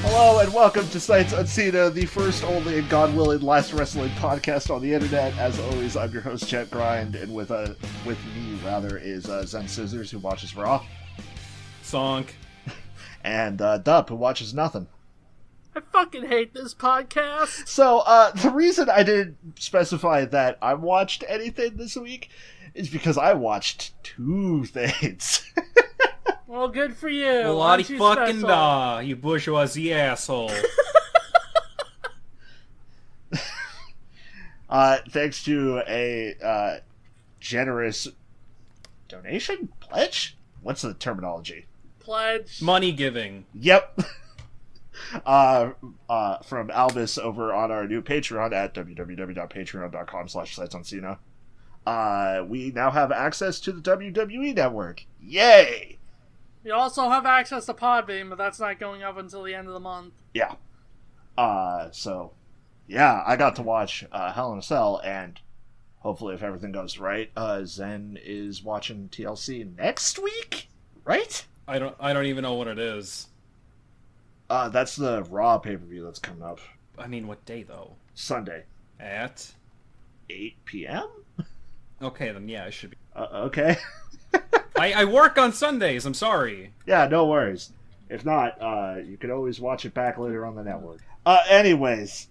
Hello and welcome to Sights Uncena, the first, only, and God willing, last wrestling podcast on the internet. As always, I'm your host, Chet Grind, and with me is Zen Scissors, who watches Raw, Sonk, and Dup, who watches nothing. I fucking hate this podcast. So, the reason I didn't specify that I watched anything this week is because I watched two things. Well, good for you. Well, Aren't you fucking special? da, you bourgeoisie asshole. Thanks to a Generous donation? Pledge? What's the terminology? Pledge. Money giving. Yep. From Albus over on our new Patreon at www.patreon.com/SightsOnCena. We now have access to the WWE Network. Yay! You also have access to Podbean, but that's not going up until the end of the month. Yeah. So, yeah, I got to watch Hell in a Cell, and hopefully, if everything goes right, Zen is watching TLC next week, right? I don't even know what it is. That's the Raw pay-per-view that's coming up. I mean, what day though? Sunday. At 8 p.m.? Okay, then yeah, I should be. Okay. I work on Sundays. I'm sorry. Yeah, no worries. If not, you can always watch it back later on the network. Anyways,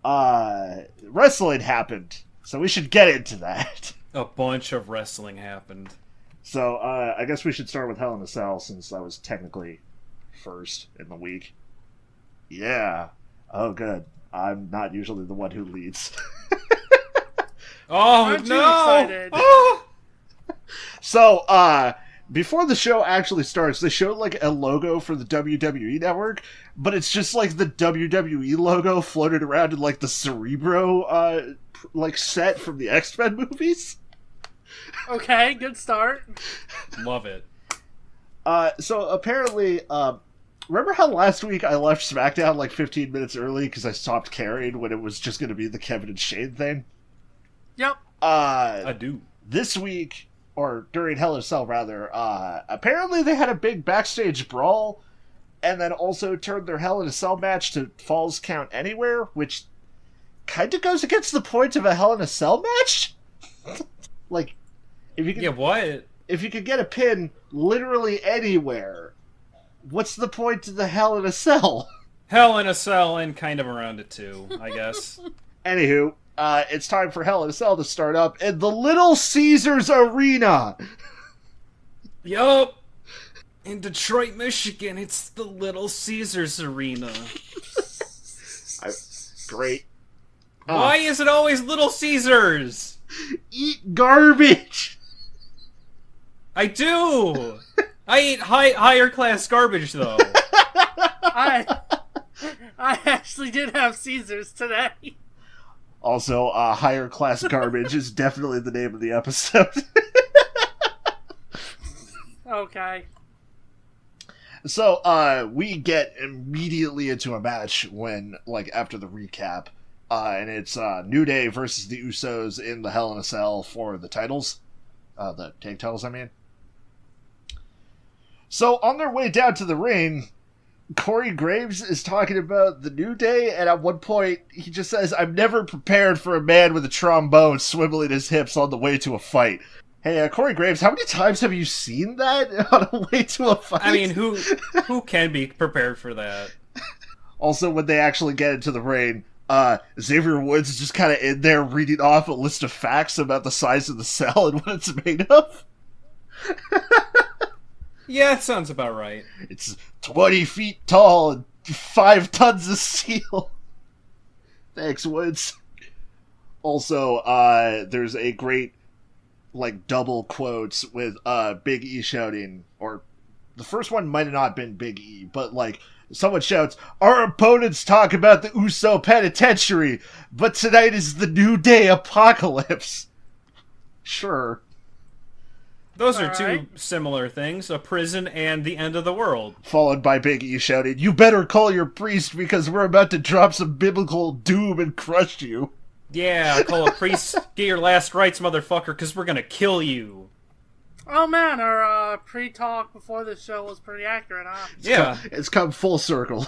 wrestling happened, so we should get into that. A bunch of wrestling happened. So, I guess we should start with Hell in a Cell, since that was technically first in the week. Yeah. Oh, good. I'm not usually the one who leads. Oh, Aren't you no! excited? Oh! So, before the show actually starts, they showed, like, a logo for the WWE Network, but it's just, like, the WWE logo floated around in, like, the Cerebro, set from the X-Men movies. Okay, good start. Love it. So, apparently, remember how last week I left SmackDown, like, 15 minutes early because I stopped caring when it was just going to be the Kevin and Shane thing? Yep. I do. This week, or during Hell in a Cell, rather, apparently they had a big backstage brawl, and then also turned their Hell in a Cell match to Falls Count Anywhere, which kind of goes against the point of a Hell in a Cell match? Like, if you could, Yeah, what? if you could get a pin literally anywhere, what's the point of the Hell in a Cell? Hell in a Cell and kind of around it too, I guess. Anywho, it's time for Hell in a Cell to start up in the Little Caesars Arena. Yup. In Detroit, Michigan, it's the Little Caesars Arena. Great. Why is it always Little Caesars? Eat garbage. I do. I eat higher class garbage though. I actually did have Caesars today. Also, higher class garbage is definitely the name of the episode. Okay. So, we get immediately into a match when, like, after the recap, and it's New Day versus the Usos in the Hell in a Cell for the titles. The tag titles, I mean. So, on their way down to the ring, Corey Graves is talking about the New Day, and at one point, he just says, "I'm never prepared for a man with a trombone swiveling his hips on the way to a fight." Hey, Corey Graves, how many times have you seen that on a way to a fight? I mean, who can be prepared for that? Also, when they actually get into the ring, Xavier Woods is just kind of in there reading off a list of facts about the size of the cell and what it's made of. Yeah, it sounds about right. It's 20 feet tall and 5 tons of steel. Thanks, Woods. Also, there's a great, like, double quotes with Big E shouting, or the first one might have not been Big E, but, like, someone shouts, "Our opponents talk about the Uso Penitentiary, but tonight is the New Day Apocalypse." Sure. Those are two Alright. similar things, a prison and the end of the world. Followed by Big E shouting, "You better call your priest because we're about to drop some biblical doom and crush you." Yeah, call a priest, get your last rites, motherfucker, because we're gonna kill you. Oh man, our pre-talk before the show was pretty accurate, huh? Yeah. It's come full circle.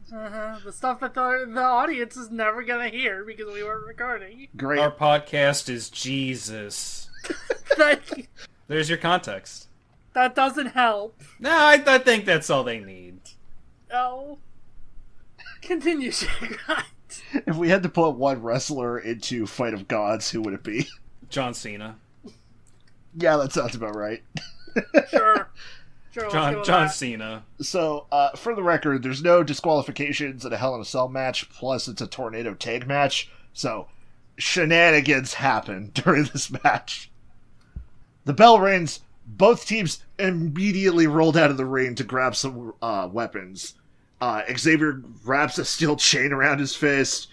The stuff that the audience is never gonna hear because we weren't recording. Great. Our podcast is Jesus. That There's your context. doesn't help. No, I think that's all they need. No. Continue, Shane. If we had to put one wrestler into Fight of Gods, who would it be? John Cena. Yeah, that sounds about right. Sure. Let's go with John that. Cena. So, for the record, there's no disqualifications in a Hell in a Cell match, plus it's a tornado tag match, so shenanigans happen during this match. The bell rings, both teams immediately rolled out of the ring to grab some weapons. Xavier wraps a steel chain around his fist,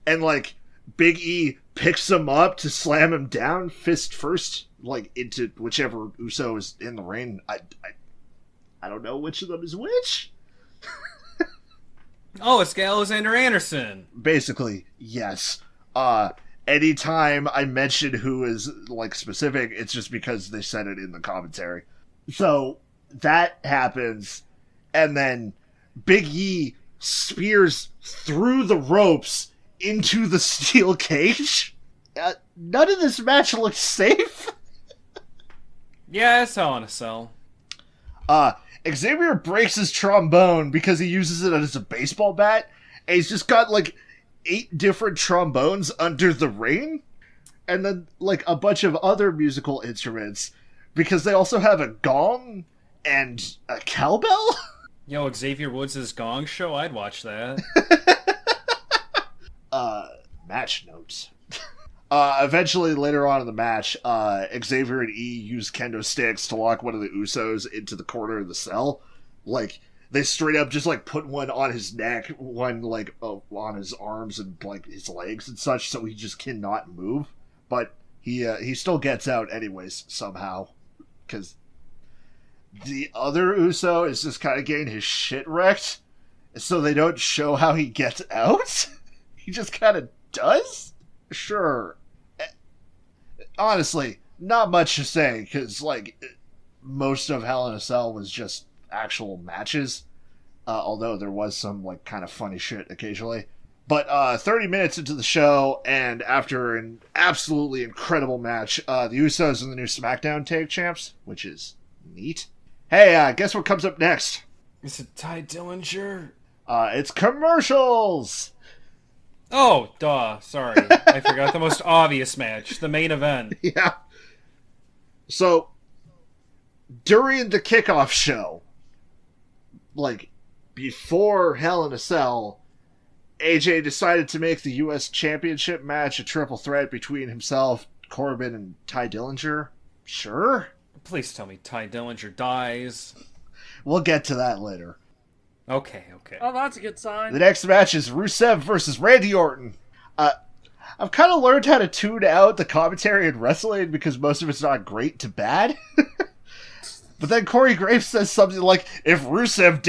and, like, Big E picks him up to slam him down, fist first, like, into whichever Uso is in the ring. I don't know which of them is which. Oh, it's Alexander Anderson. Basically, yes. Anytime I mention who is, like, specific, it's just because they said it in the commentary. So, that happens, and then Big E spears through the ropes into the steel cage. None of this match looks safe. Yeah, it's Hell in a Cell. Xavier breaks his trombone because he uses it as a baseball bat, and he's just got, like, 8 different trombones under the ring, and then, like, a bunch of other musical instruments, because they also have a gong and a cowbell? Yo, Xavier Woods' Gong Show? I'd watch that. Match notes. Eventually, later on in the match, Xavier and E use kendo sticks to lock one of the Usos into the corner of the cell. Like, they straight up just, like, put one on his neck, one, like, on his arms and, like, his legs and such, so he just cannot move. But he still gets out anyways, somehow. Because the other Uso is just kind of getting his shit wrecked, so they don't show how he gets out. He just kind of does? Sure. Honestly, not much to say, because, like, most of Hell in a Cell was just actual matches, although there was some, like, kind of funny shit occasionally. But 30 minutes into the show, and after an absolutely incredible match, the Usos and the new SmackDown Tag Champs, which is neat. Hey, guess what comes up next? Is it Ty Dillinger? It's commercials! Oh, duh. Sorry. I forgot the most obvious match. The main event. Yeah. So, during the kickoff show, like, before Hell in a Cell, AJ decided to make the U.S. Championship match a triple threat between himself, Corbin, and Ty Dillinger. Sure. Please tell me Ty Dillinger dies. We'll get to that later. Okay. Oh, that's a good sign. The next match is Rusev versus Randy Orton. I've kind of learned how to tune out the commentary in wrestling because most of it's not great to bad. But then Corey Graves says something like, if Rusev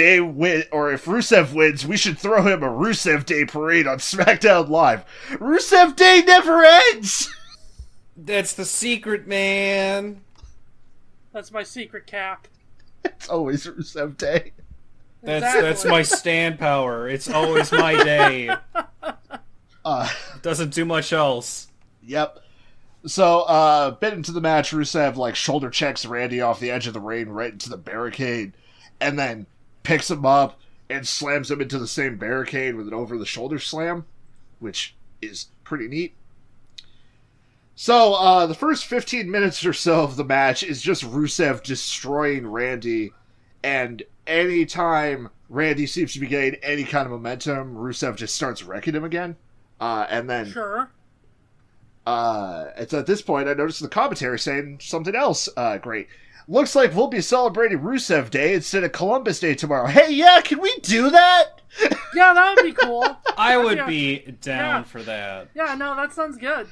wins, we should throw him a Rusev Day parade on SmackDown Live. Rusev Day never ends! That's the secret, man. That's my secret cap. It's always Rusev Day. That's my stand power. It's always my day. Doesn't do much else. Yep. So, bit into the match, Rusev, like, shoulder checks Randy off the edge of the ring right into the barricade, and then picks him up and slams him into the same barricade with an over-the-shoulder slam, which is pretty neat. So, the first 15 minutes or so of the match is just Rusev destroying Randy, and anytime Randy seems to be getting any kind of momentum, Rusev just starts wrecking him again. And then... Sure. It's at this point I noticed the commentary saying something else. Great. Looks like we'll be celebrating Rusev Day instead of Columbus Day tomorrow. Hey, yeah, can we do that? Yeah, that would be cool. I would be down Yeah. for that. Yeah, no, that sounds good.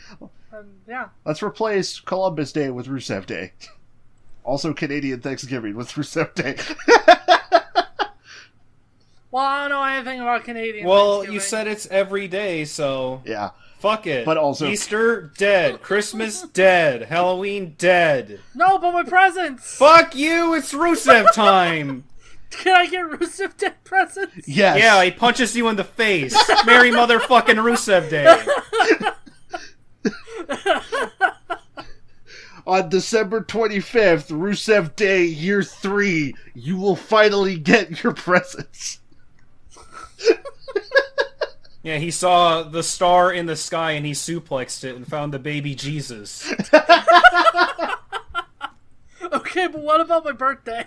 Yeah. Let's replace Columbus Day with Rusev Day. Also Canadian Thanksgiving with Rusev Day. Well, I don't know anything about Canadian Well, Thanksgiving. you said it's every day, so Yeah. fuck it. But also- Easter, dead. Christmas, dead. Halloween, dead. No, but my presents! Fuck you, it's Rusev time! Can I get Rusev Day presents? Yes. Yeah, he punches you in the face. Merry motherfucking Rusev Day. On December 25th, Rusev Day, Year 3, you will finally get your presents. Yeah, he saw the star in the sky and he suplexed it and found the baby Jesus. Okay, but what about my birthday?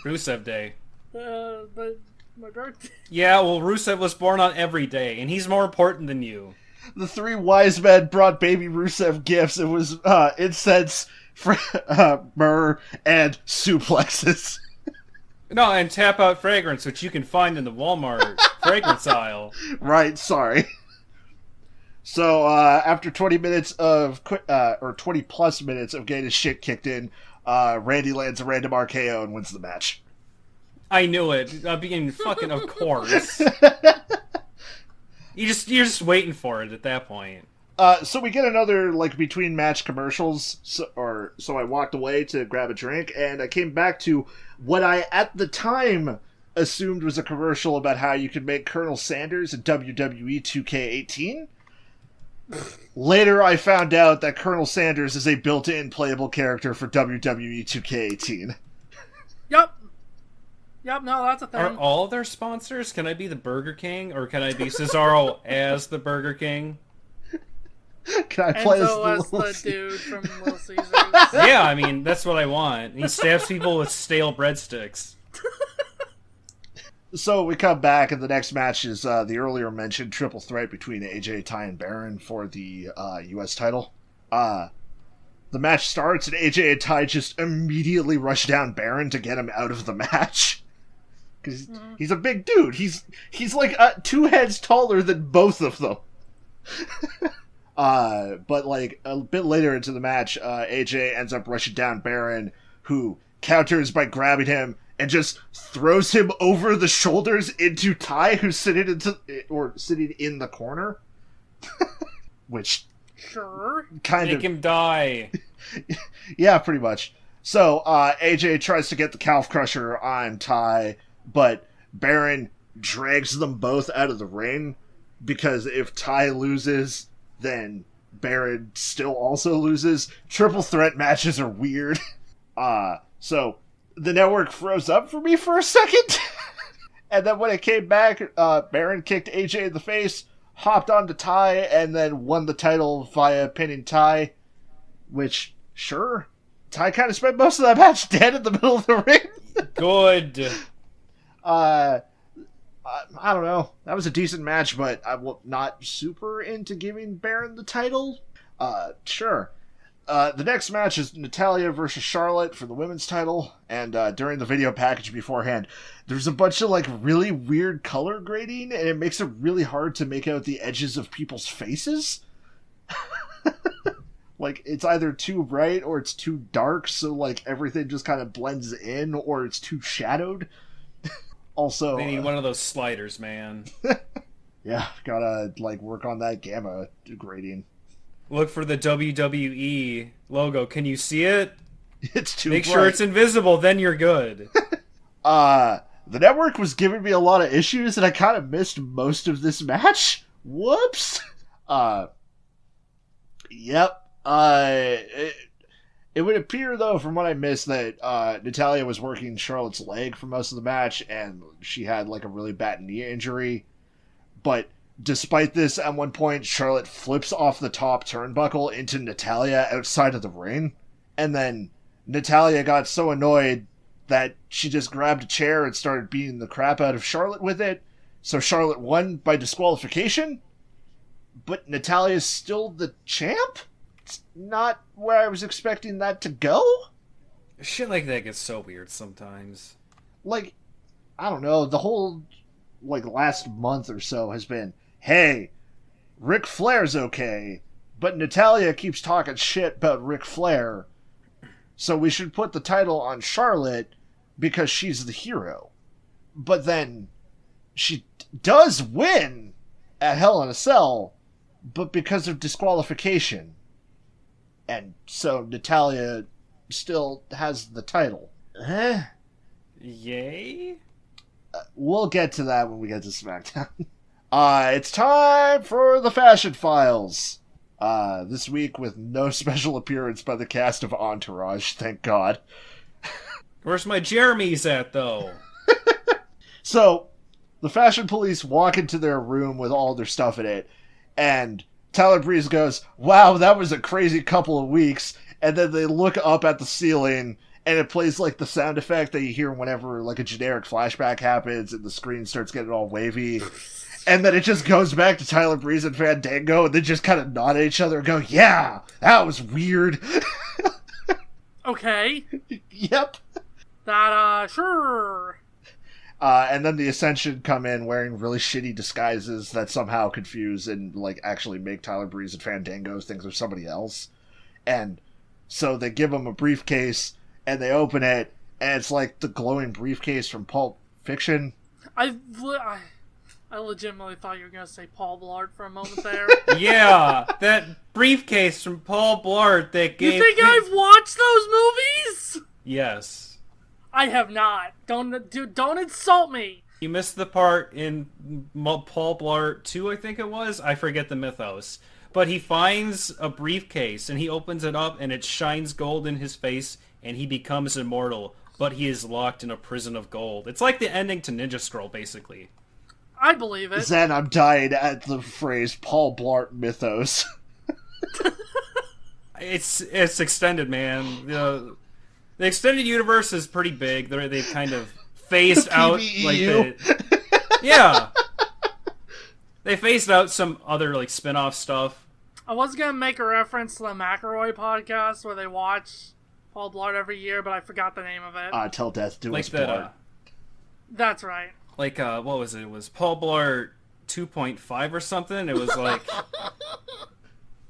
Rusev Day. But my birthday. Yeah, well, Rusev was born on every day, and he's more important than you. The three wise men brought baby Rusev gifts. It was incense, myrrh, and suplexes. No, and tap out fragrance, which you can find in the Walmart fragrance aisle. Right, sorry. So, after 20 minutes of, or 20 plus minutes of getting his shit kicked in, Randy lands a random RKO and wins the match. I knew it. Being fucking of course. You're just waiting for it at that point. So we get another, like, between match commercials, so I walked away to grab a drink, and I came back to what I, at the time, assumed was a commercial about how you could make Colonel Sanders in WWE 2K18. Later, I found out that Colonel Sanders is a built-in playable character for WWE 2K18. Yep. Yep, no, that's a thing. Are all their sponsors? Can I be the Burger King, or can I be Cesaro as the Burger King? Can I play Enzo as as the the Little dude from Little Caesars. Yeah, I mean, that's what I want. He stabs people with stale breadsticks. So we come back, and the next match is the earlier mentioned triple threat between AJ, Ty, and Baron for the U.S. title. The match starts, and AJ and Ty just immediately rush down Baron to get him out of the match. Because he's a big dude. He's like 2 heads taller than both of them. But like a bit later into the match, AJ ends up rushing down Baron, who counters by grabbing him and just throws him over the shoulders into Ty, who's sitting in the corner. Which Sure. kind Make of him die. yeah, pretty much. So AJ tries to get the calf crusher on Ty, but Baron drags them both out of the ring, because if Ty loses, then Baron still also loses. Triple threat matches are weird. So the network froze up for me for a second. And then when it came back, Baron kicked AJ in the face, hopped onto Ty, and then won the title via pinning Ty. Which, sure, Ty kind of spent most of that match dead in the middle of the ring. Good. I don't know. That was a decent match, but I'm not super into giving Baron the title. Sure. The next match is Natalya versus Charlotte for the women's title, and during the video package beforehand, there's a bunch of like really weird color grading, and it makes it really hard to make out the edges of people's faces. Like, it's either too bright or it's too dark, so like everything just kind of blends in, or it's too shadowed. Also, They need one of those sliders, man. yeah, gotta like work on that gamma grading. Look for the WWE logo. Can you see it? It's too Make bright. sure it's invisible, then you're good. The network was giving me a lot of issues, and I kind of missed most of this match. Whoops. Yep. It would appear, though, from what I missed, that Natalya was working Charlotte's leg for most of the match, and she had like a really bad knee injury. But despite this, at one point, Charlotte flips off the top turnbuckle into Natalya outside of the ring, and then Natalya got so annoyed that she just grabbed a chair and started beating the crap out of Charlotte with it. So Charlotte won by disqualification, but Natalya's still the champ? It's not where I was expecting that to go. Shit like that gets so weird sometimes. Like, I don't know, the whole like last month or so has been, hey, Ric Flair's okay, but Natalya keeps talking shit about Ric Flair, so we should put the title on Charlotte because she's the hero. But then she does win at Hell in a Cell, but because of disqualification. And so Natalya still has the title. Yay? We'll get to that when we get to SmackDown. It's time for the Fashion Files. This week with no special appearance by the cast of Entourage, thank God. Where's my Jeremy's at, though? So, the Fashion Police walk into their room with all their stuff in it, and Tyler Breeze goes, "Wow, that was a crazy couple of weeks," and then they look up at the ceiling, and it plays like the sound effect that you hear whenever like a generic flashback happens and the screen starts getting all wavy. And then it just goes back to Tyler Breeze and Fandango, and they just kind of nod at each other and go, "Yeah, that was weird." Okay. Yep. Sure. And then the Ascension come in wearing really shitty disguises that somehow confuse and, like, actually make Tyler Breeze and Fandango think they're somebody else. And so they give them a briefcase, and they open it, and it's like the glowing briefcase from Pulp Fiction. I legitimately thought you were going to say Paul Blart for a moment there. Yeah, that briefcase from Paul Blart that gave... You think I've watched those movies? Yes. I have not. Don't insult me. You missed the part in Paul Blart 2, I think it was. I forget the mythos. But he finds a briefcase, and he opens it up, and it shines gold in his face, and he becomes immortal. But he is locked in a prison of gold. It's like the ending to Ninja Scroll, basically. I believe it. Then I'm dying at the phrase Paul Blart mythos. It's extended, man. The extended universe is pretty big. They've kind of phased out like yeah. They phased out some other like spin-off stuff. I was gonna make a reference to the McElroy podcast where they watch Paul Blart every year, but I forgot the name of it. Till Death Do Like Us that. Part. That's right. Like what was it? It was Paul Blart 2.5 or something. It was like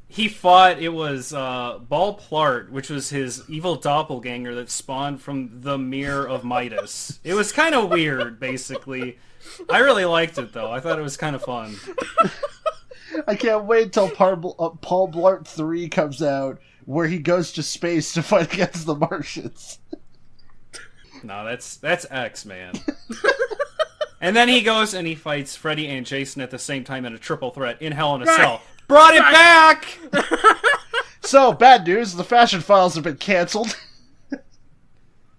he fought. It was Ball Plart, which was his evil doppelganger that spawned from the Mirror of Midas. It was kind of weird, basically. I really liked it though. I thought it was kind of fun. I can't wait till Paul Blart 3 comes out, where he goes to space to fight against the Martians. No, that's X, man. And then he goes and he fights Freddy and Jason at the same time in a triple threat in Hell in a Cell. Brought it back! So, bad news, the Fashion Files have been canceled.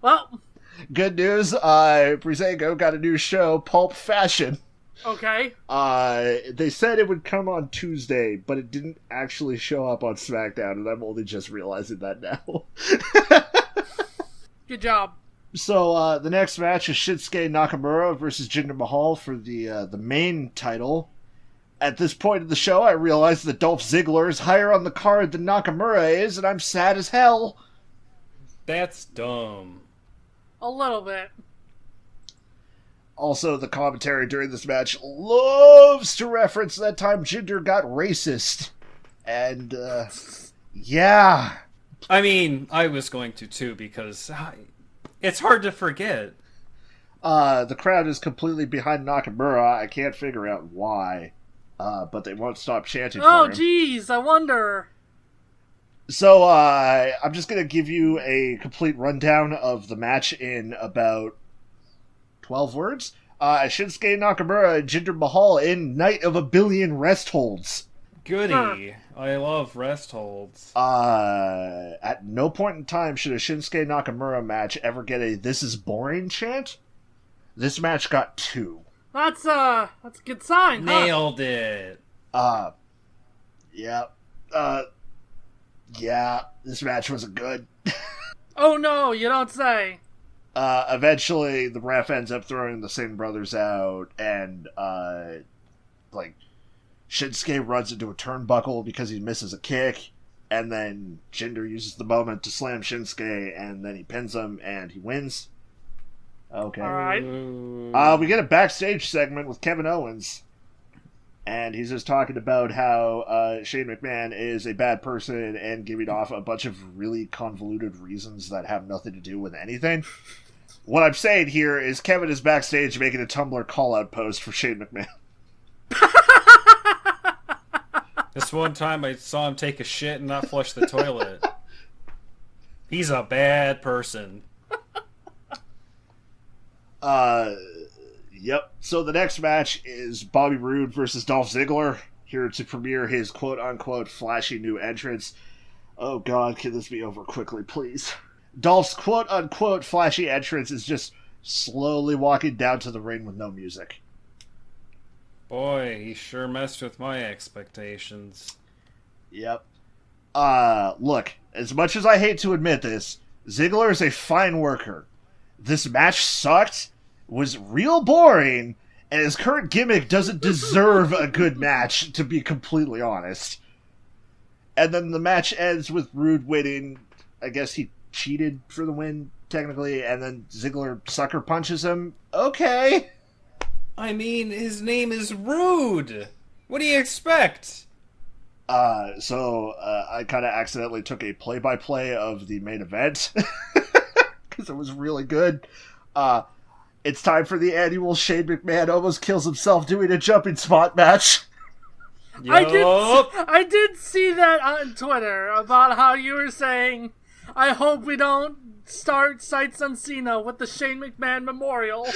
Well, good news, Brizego got a new show, Pulp Fashion. okay. They said it would come on Tuesday, but it didn't actually show up on SmackDown, and I'm only just realizing that now. Good job. So, the next match is Shinsuke Nakamura versus Jinder Mahal for the main title. At this point in the show, I realize that Dolph Ziggler is higher on the card than Nakamura is, and I'm sad as hell. That's dumb. A little bit. Also, the commentary during this match loves to reference that time Jinder got racist. And, yeah. I mean, I was going to too, because it's hard to forget. The crowd is completely behind Nakamura. I can't figure out why. But they won't stop chanting for him. Oh, jeez, I wonder. So, I'm just going to give you a complete rundown of the match in about 12 words. Shinsuke Nakamura and Jinder Mahal in Night of a Billion Rest Holds. Goody. I love rest holds. At no point in time should a Shinsuke Nakamura match ever get a "this is boring" chant. This match got 2. That's a good sign, huh? Nailed it. Yeah. Yeah, this match wasn't good. Oh no, you don't say. Eventually, the ref ends up throwing the Singh brothers out, and, Shinsuke runs into a turnbuckle because he misses a kick, and then Jinder uses the moment to slam Shinsuke, and then he pins him, and he wins. Okay. Alright. We get a backstage segment with Kevin Owens, and he's just talking about how Shane McMahon is a bad person and giving off a bunch of really convoluted reasons that have nothing to do with anything. What I'm saying here is Kevin is backstage making a Tumblr call-out post for Shane McMahon. This one time I saw him take a shit and not flush the toilet. He's a bad person. Yep. So the next match is Bobby Roode versus Dolph Ziggler, here to premiere his quote-unquote flashy new entrance. Oh god, can this be over quickly, please? Dolph's quote-unquote flashy entrance is just slowly walking down to the ring with no music. Boy, he sure messed with my expectations. Yep. Look, as much as I hate to admit this, Ziggler is a fine worker. This match sucked, was real boring, and his current gimmick doesn't deserve a good match, to be completely honest. And then the match ends with Roode winning. I guess he cheated for the win, technically, and then Ziggler sucker punches him. Okay. I mean, his name is Rude. What do you expect? So I kind of accidentally took a play-by-play of the main event because it was really good. It's time for the annual Shane McMahon almost kills himself doing a jumping spot match. I did see that on Twitter about how you were saying, I hope we don't start Sights Uncena with the Shane McMahon Memorial.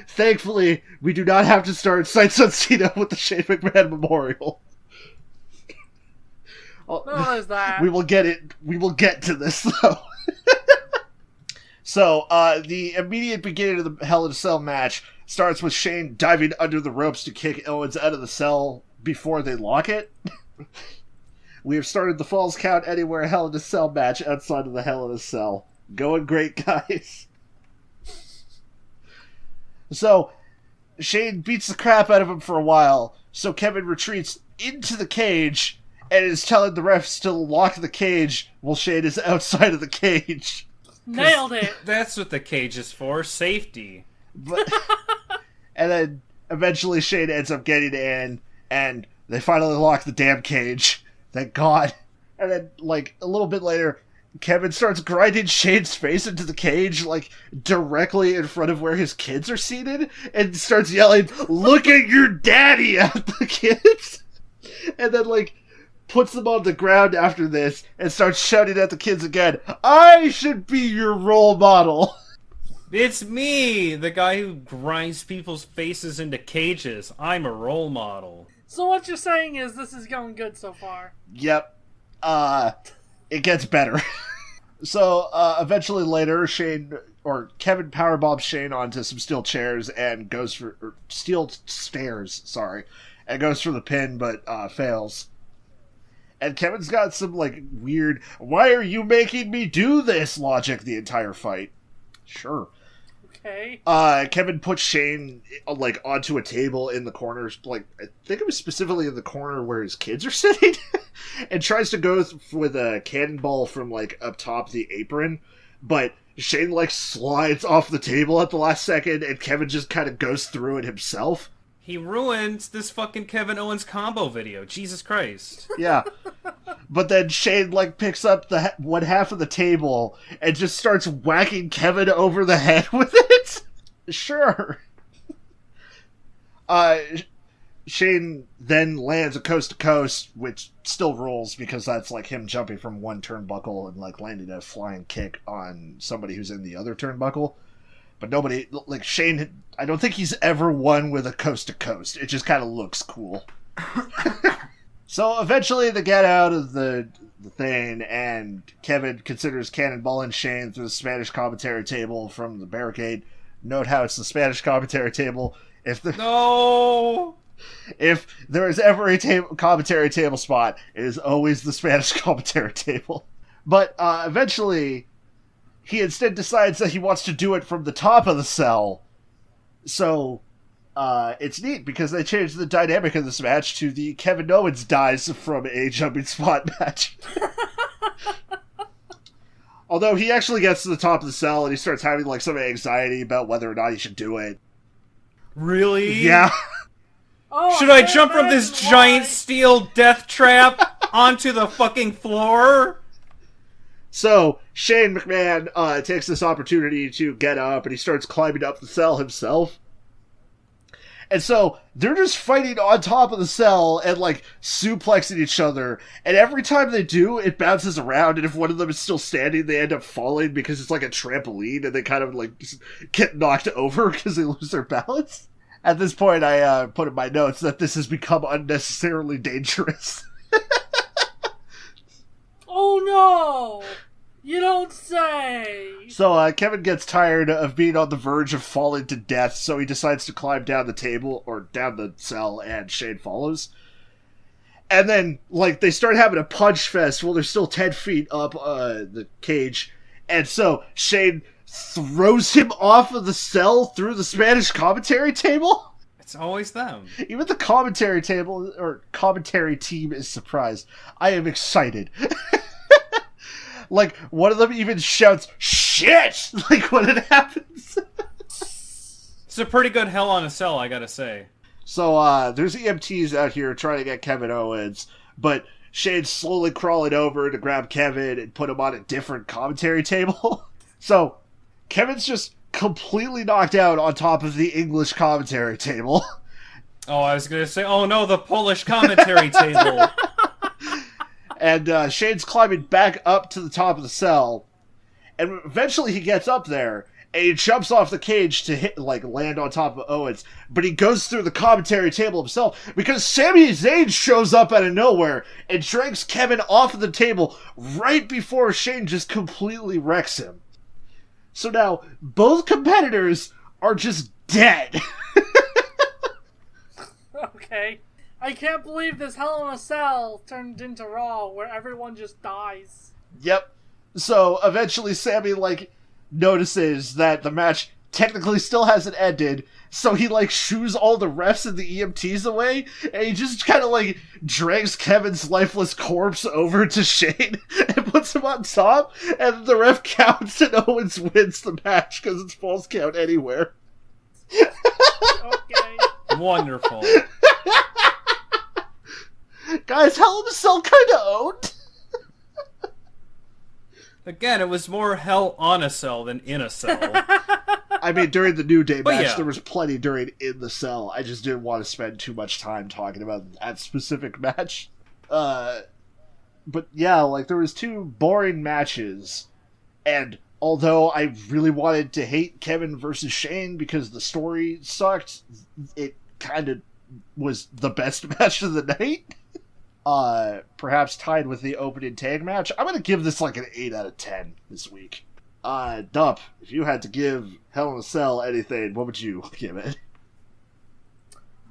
Thankfully, we do not have to start Sights Unseen with the Shane McMahon Memorial. No, there's that. We will get it. We will get to this, though. So, the immediate beginning of the Hell in a Cell match starts with Shane diving under the ropes to kick Owens out of the cell before they lock it. We have started the Falls Count Anywhere Hell in a Cell match outside of the Hell in a Cell. Going great, guys. So, Shane beats the crap out of him for a while, so Kevin retreats into the cage and is telling the refs to lock the cage while Shane is outside of the cage. Nailed it! That's what the cage is for, safety. And then, eventually Shane ends up getting in, and they finally lock the damn cage. Thank God. And then, like, a little bit later, Kevin starts grinding Shane's face into the cage, like, directly in front of where his kids are seated, and starts yelling, "Look at your daddy!" at the kids. And then, like, puts them on the ground after this, and starts shouting at the kids again, "I should be your role model!" It's me, the guy who grinds people's faces into cages. I'm a role model. So what you're saying is this is going good so far? Yep. It gets better. So, eventually later, Kevin powerbombs Shane onto some steel chairs and goes for, steel stairs, sorry, and goes for the pin, but, fails. And Kevin's got some, like, weird, "why are you making me do this" logic the entire fight. Sure. Okay. Kevin puts Shane, like, onto a table in the corner, like, I think it was specifically in the corner where his kids are sitting, and tries to go with a cannonball from, like, up top the apron, but Shane, like, slides off the table at the last second, and Kevin just kind of goes through it himself. He ruined this fucking Kevin Owens combo video. Jesus Christ. Yeah. But then Shane, like, picks up the one half of the table and just starts whacking Kevin over the head with it. Sure. Shane then lands a coast to coast, which still rolls because that's like him jumping from one turnbuckle and like landing a flying kick on somebody who's in the other turnbuckle. But nobody, like Shane, I don't think he's ever won with a coast to coast. It just kind of looks cool. So eventually they get out of the thing, and Kevin considers cannonballing Shane through the Spanish commentary table from the barricade. Note how it's the Spanish commentary table. No! If there is ever a commentary table spot, it is always the Spanish commentary table. But eventually, he instead decides that he wants to do it from the top of the cell. So it's neat because they changed the dynamic of this match to the Kevin Owens dies from a jumping spot match. Although he actually gets to the top of the cell and he starts having like some anxiety about whether or not he should do it. Really? Yeah. Oh, Should I jump from this giant steel death trap onto the fucking floor? So Shane McMahon takes this opportunity to get up, and he starts climbing up the cell himself. And so they're just fighting on top of the cell and like suplexing each other. And every time they do, it bounces around. And if one of them is still standing, they end up falling because it's like a trampoline, and they kind of like just get knocked over because they lose their balance. At this point, I put in my notes that this has become unnecessarily dangerous. Oh no! You don't say! So Kevin gets tired of being on the verge of falling to death, so he decides to climb down the table, or down the cell, and Shane follows. And then, like, they start having a punch fest while they're still 10 feet up the cage. And so Shane throws him off of the cell through the Spanish commentary table. It's always them. Even the commentary table, or commentary team, is surprised. I am excited. Like, one of them even shouts, "Shit!" like, when it happens. It's a pretty good Hell on a Cell, I gotta say. So, there's EMTs out here trying to get Kevin Owens, but Shane's slowly crawling over to grab Kevin and put him on a different commentary table. So, Kevin's just completely knocked out on top of the English commentary table. Oh, I was gonna say, oh no, the Polish commentary table. And Shane's climbing back up to the top of the cell, and eventually he gets up there, and he jumps off the cage to hit, like, land on top of Owens, but he goes through the commentary table himself, because Sami Zayn shows up out of nowhere, and drags Kevin off of the table right before Shane just completely wrecks him. So now, both competitors are just dead. Okay. I can't believe this Hell in a Cell turned into Raw, where everyone just dies. Yep. So eventually Sami, like, notices that the match technically still hasn't ended, so he, like, shoos all the refs and the EMTs away, and he just kind of, like, drags Kevin's lifeless corpse over to Shane and puts him on top, and the ref counts and Owens wins the match because it's false count anywhere. Okay. Wonderful. Guys, Hell in a Cell kind of owned. Again, it was more Hell on a Cell than in a cell. I mean, during the New Day But match, yeah. there was plenty during In the Cell. I just didn't want to spend too much time talking about that specific match. But yeah, like, there was two boring matches, and although I really wanted to hate Kevin versus Shane because the story sucked, it kind of was the best match of the night. Perhaps tied with the opening tag match. I'm gonna give this like an 8 out of 10 this week. Dup, if you had to give Hell in a Cell anything, what would you give it?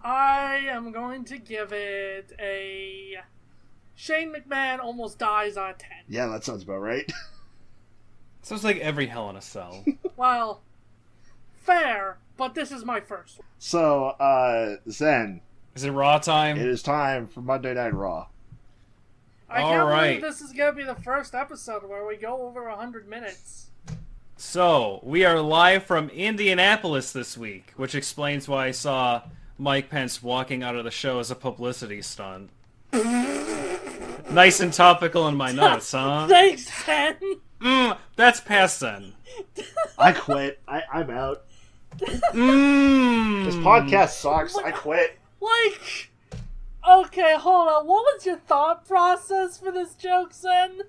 I am going to give it a... Shane McMahon almost dies on 10. Yeah, that sounds about right. Sounds like every Hell in a Cell. Well, fair, but this is my first one. So, Zen, Is it Raw time? it is time for Monday Night Raw. I can't Alright. believe this is going to be the first episode where we go over 100 minutes. So, we are live from Indianapolis this week, which explains why I saw Mike Pence walking out of the show as a publicity stunt. Nice and topical in my notes, huh? Thanks, Ben! That's past then. I quit. I'm out. This Mmm. podcast sucks. I quit. Like... Okay, hold on. What was your thought process for this joke, Zen?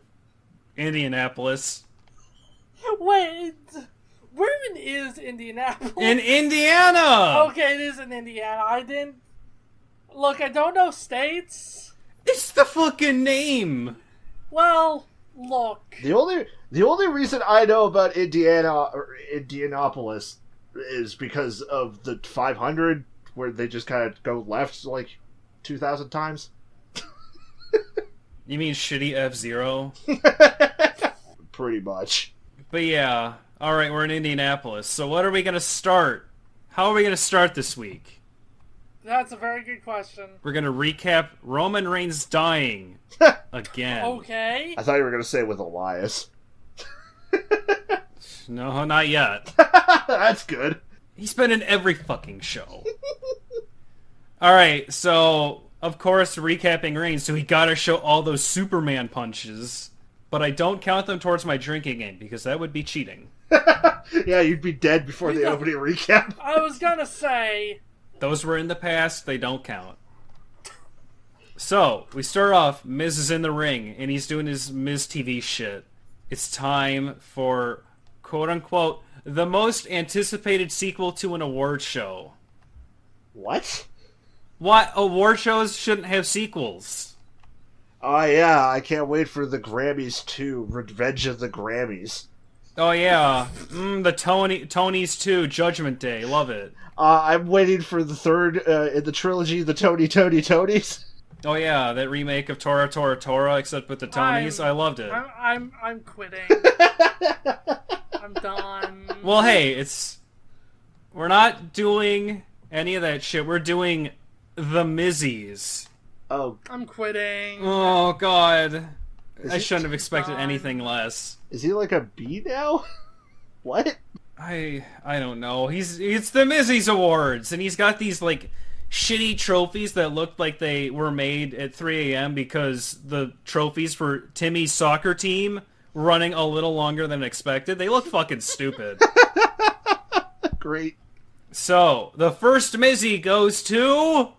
Indianapolis. Wait, where even is Indianapolis? In Indiana! Okay, it is in Indiana. I didn't... Look, I don't know states. It's the fucking name! Well, look. The only reason I know about Indianapolis is because of the 500, where they just kind of go left like 2,000 times. You mean shitty F-Zero? Pretty much. But yeah, alright, we're in Indianapolis. So what are we gonna start? How are we gonna start this week? That's a very good question. We're gonna recap Roman Reigns dying. Again. Okay. I thought you were going to say with Elias. No, not yet. That's good. He's been in every fucking show. Alright, so, of course, recapping Reigns, so he gotta show all those Superman punches. but I don't count them towards my drinking game because that would be cheating. Yeah, you'd be dead before the opening recap. I was gonna say... Those were in the past, they don't count. So, we start off, Miz is in the ring, and he's doing his Miz TV shit. It's time for, quote-unquote, the most anticipated sequel to an award show. What? What? Award shows shouldn't have sequels. Oh, yeah, I can't wait for the Grammys 2, Revenge of the Grammys. Oh, yeah. The Tonys 2, Judgment Day, love it. I'm waiting for the third in the trilogy, the Tonys. Oh, yeah, that remake of Tora Tora Tora, except with the Tonys. I loved it. I'm quitting. I'm done. Well, hey, we're not doing any of that shit. We're doing the Mizzies. Oh. I'm quitting. Oh, God. I shouldn't have expected anything less. Is he like a bee now? What? I don't know. It's the Mizzies Awards, and he's got these, like, shitty trophies that looked like they were made at 3 a.m. because the trophies for Timmy's soccer team were running a little longer than expected. They look fucking stupid. Great. So, the first Mizzy goes to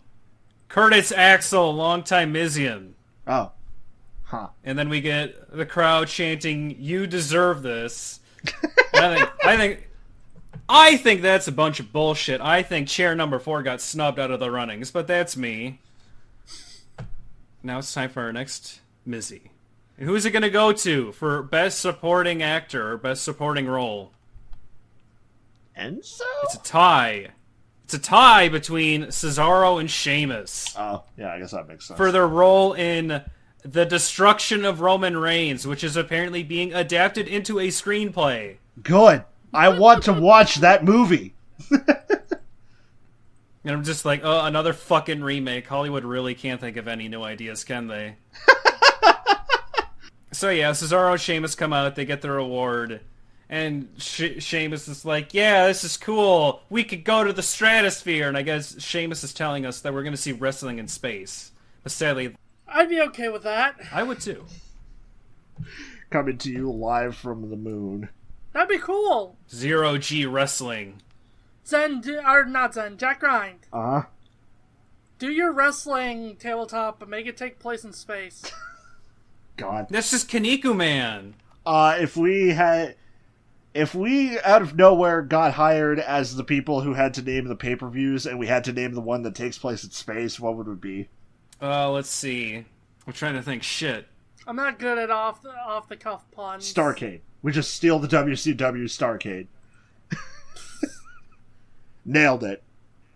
Curtis Axel, longtime Mizzian. Oh. Huh. And then we get the crowd chanting, "You deserve this." I think that's a bunch of bullshit. I think chair number 4 got snubbed out of the runnings, but that's me. Now it's time for our next Mizzy. And who's it going to go to for Best Supporting Actor or Best Supporting Role? Enzo? It's a tie. It's a tie between Cesaro and Sheamus Oh, yeah, I guess that makes sense. for their role in The Destruction of Roman Reigns, which is apparently being adapted into a screenplay. Good. I want to watch that movie. And I'm just like, oh, another fucking remake. Hollywood really can't think of any new ideas, can they? So yeah, Cesaro and Sheamus come out, they get their award, and Sheamus is like, yeah, this is cool. We could go to the stratosphere. And I guess Sheamus is telling us that we're going to see wrestling in space. But sadly, I'd be okay with that. I would too. Coming to you live from the moon. That'd be cool. 0G wrestling. Jack Grind. Uh-huh. Do your wrestling tabletop, but make it take place in space. God. That's just Kaneko Man. If we out of nowhere got hired as the people who had to name the pay-per-views and we had to name the one that takes place in space, what would it be? Let's see. I'm trying to think. Shit. I'm not good at off the cuff puns. Starcade. We just steal the WCW Starcade. Nailed it.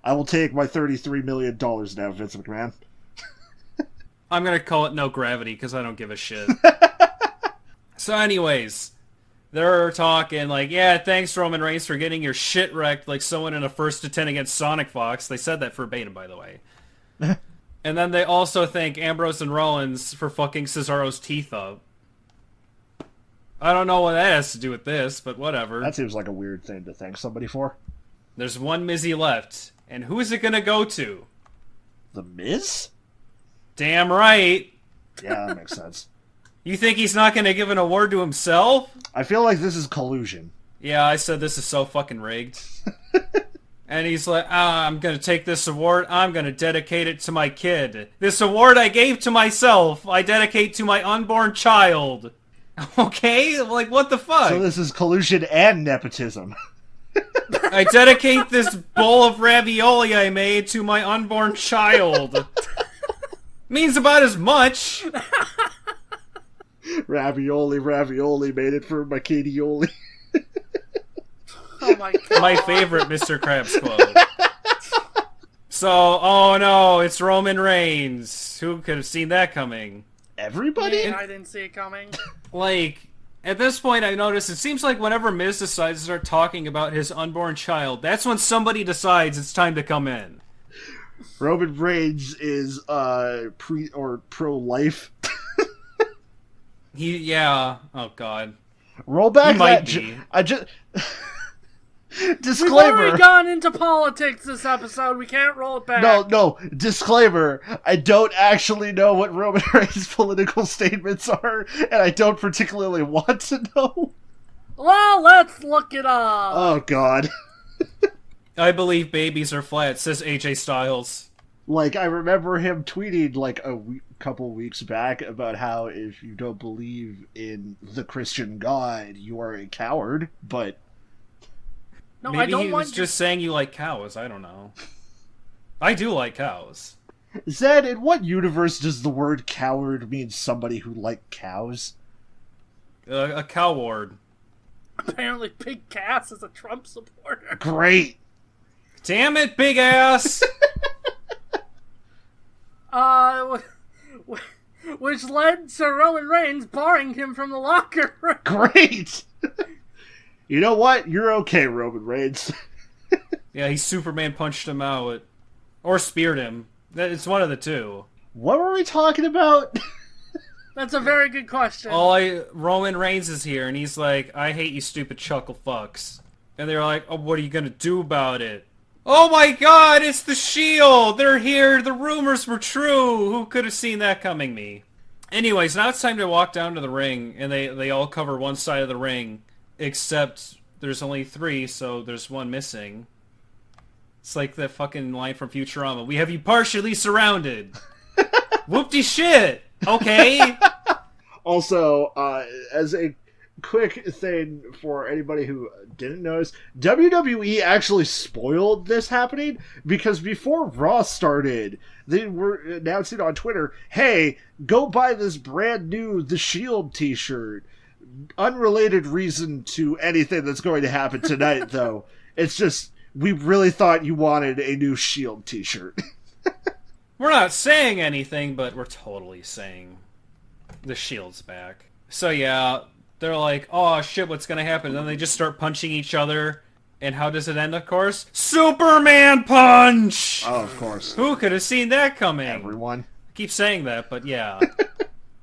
I will take my $33 million now, Vince McMahon. I'm gonna call it No Gravity because I don't give a shit. So anyways, they're talking like, yeah, thanks Roman Reigns for getting your shit wrecked like someone in a 1st to 10 against Sonic Fox. They said that verbatim, by the way. And then they also thank Ambrose and Rollins for fucking Cesaro's teeth up. I don't know what that has to do with this, but whatever. That seems like a weird thing to thank somebody for. There's one Mizzy left. And who is it gonna go to? The Miz? Damn right. Yeah, that makes sense. You think he's not gonna give an award to himself? I feel like this is collusion. Yeah, I said this is so fucking rigged. And he's like, I'm gonna take this award, I'm gonna dedicate it to my kid. This award I gave to myself, I dedicate to my unborn child. Okay? Like, what the fuck? So this is collusion and nepotism. I dedicate this bowl of ravioli I made to my unborn child. Means about as much. Ravioli, made it for my Kadioli. Oh my god. My favorite Mr. Krabs quote. So, oh no, it's Roman Reigns. Who could have seen that coming? Everybody? Yeah, I didn't see it coming. Like, at this point I noticed it seems like whenever Miz decides to start talking about his unborn child, that's when somebody decides it's time to come in. Roman Reigns is pro-life. Yeah. Oh god. Roll back He might that. be. I just. We've Disclaimer. already gone into politics this episode. We can't roll it back. No. Disclaimer. I don't actually know what Roman Reigns' political statements are, and I don't particularly want to know. Well, let's look it up. Oh, God. I believe babies are flat, says AJ Styles. Like, I remember him tweeting, like, couple weeks back about how if you don't believe in the Christian God, you are a coward, but... No, Maybe I don't he want was just saying you like cows. I don't know. I do like cows. Zed, in what universe does the word coward mean somebody who likes cows? A coward. Apparently, Big Cass is a Trump supporter. Great! Damn it, big ass! Which led to Roman Reigns barring him from the locker room. Great! You know what? You're okay, Roman Reigns. Yeah, he Superman punched him out. Or speared him. It's one of the two. What were we talking about? That's a very good question. Roman Reigns is here, and he's like, I hate you stupid chuckle fucks. And they're like, oh, what are you gonna do about it? Oh my god, it's the Shield! They're here, the rumors were true! Who could have seen that coming, me? Anyways, now it's time to walk down to the ring, and they all cover one side of the ring, except there's only 3, so there's one missing. It's like the fucking line from Futurama. We have you partially surrounded! Whoop-de shit! Okay! Also, as a quick thing for anybody who didn't notice, WWE actually spoiled this happening, because before Raw started, they were announcing on Twitter, hey, go buy this brand new The Shield t-shirt. Unrelated reason to anything that's going to happen tonight, though. It's just, we really thought you wanted a new Shield t-shirt. We're not saying anything, but we're totally saying the Shield's back. So yeah, they're like, oh shit, what's gonna happen? And then they just start punching each other. And how does it end, of course? Superman punch! Oh, of course. Who could have seen that coming? Everyone. I keep saying that, but yeah.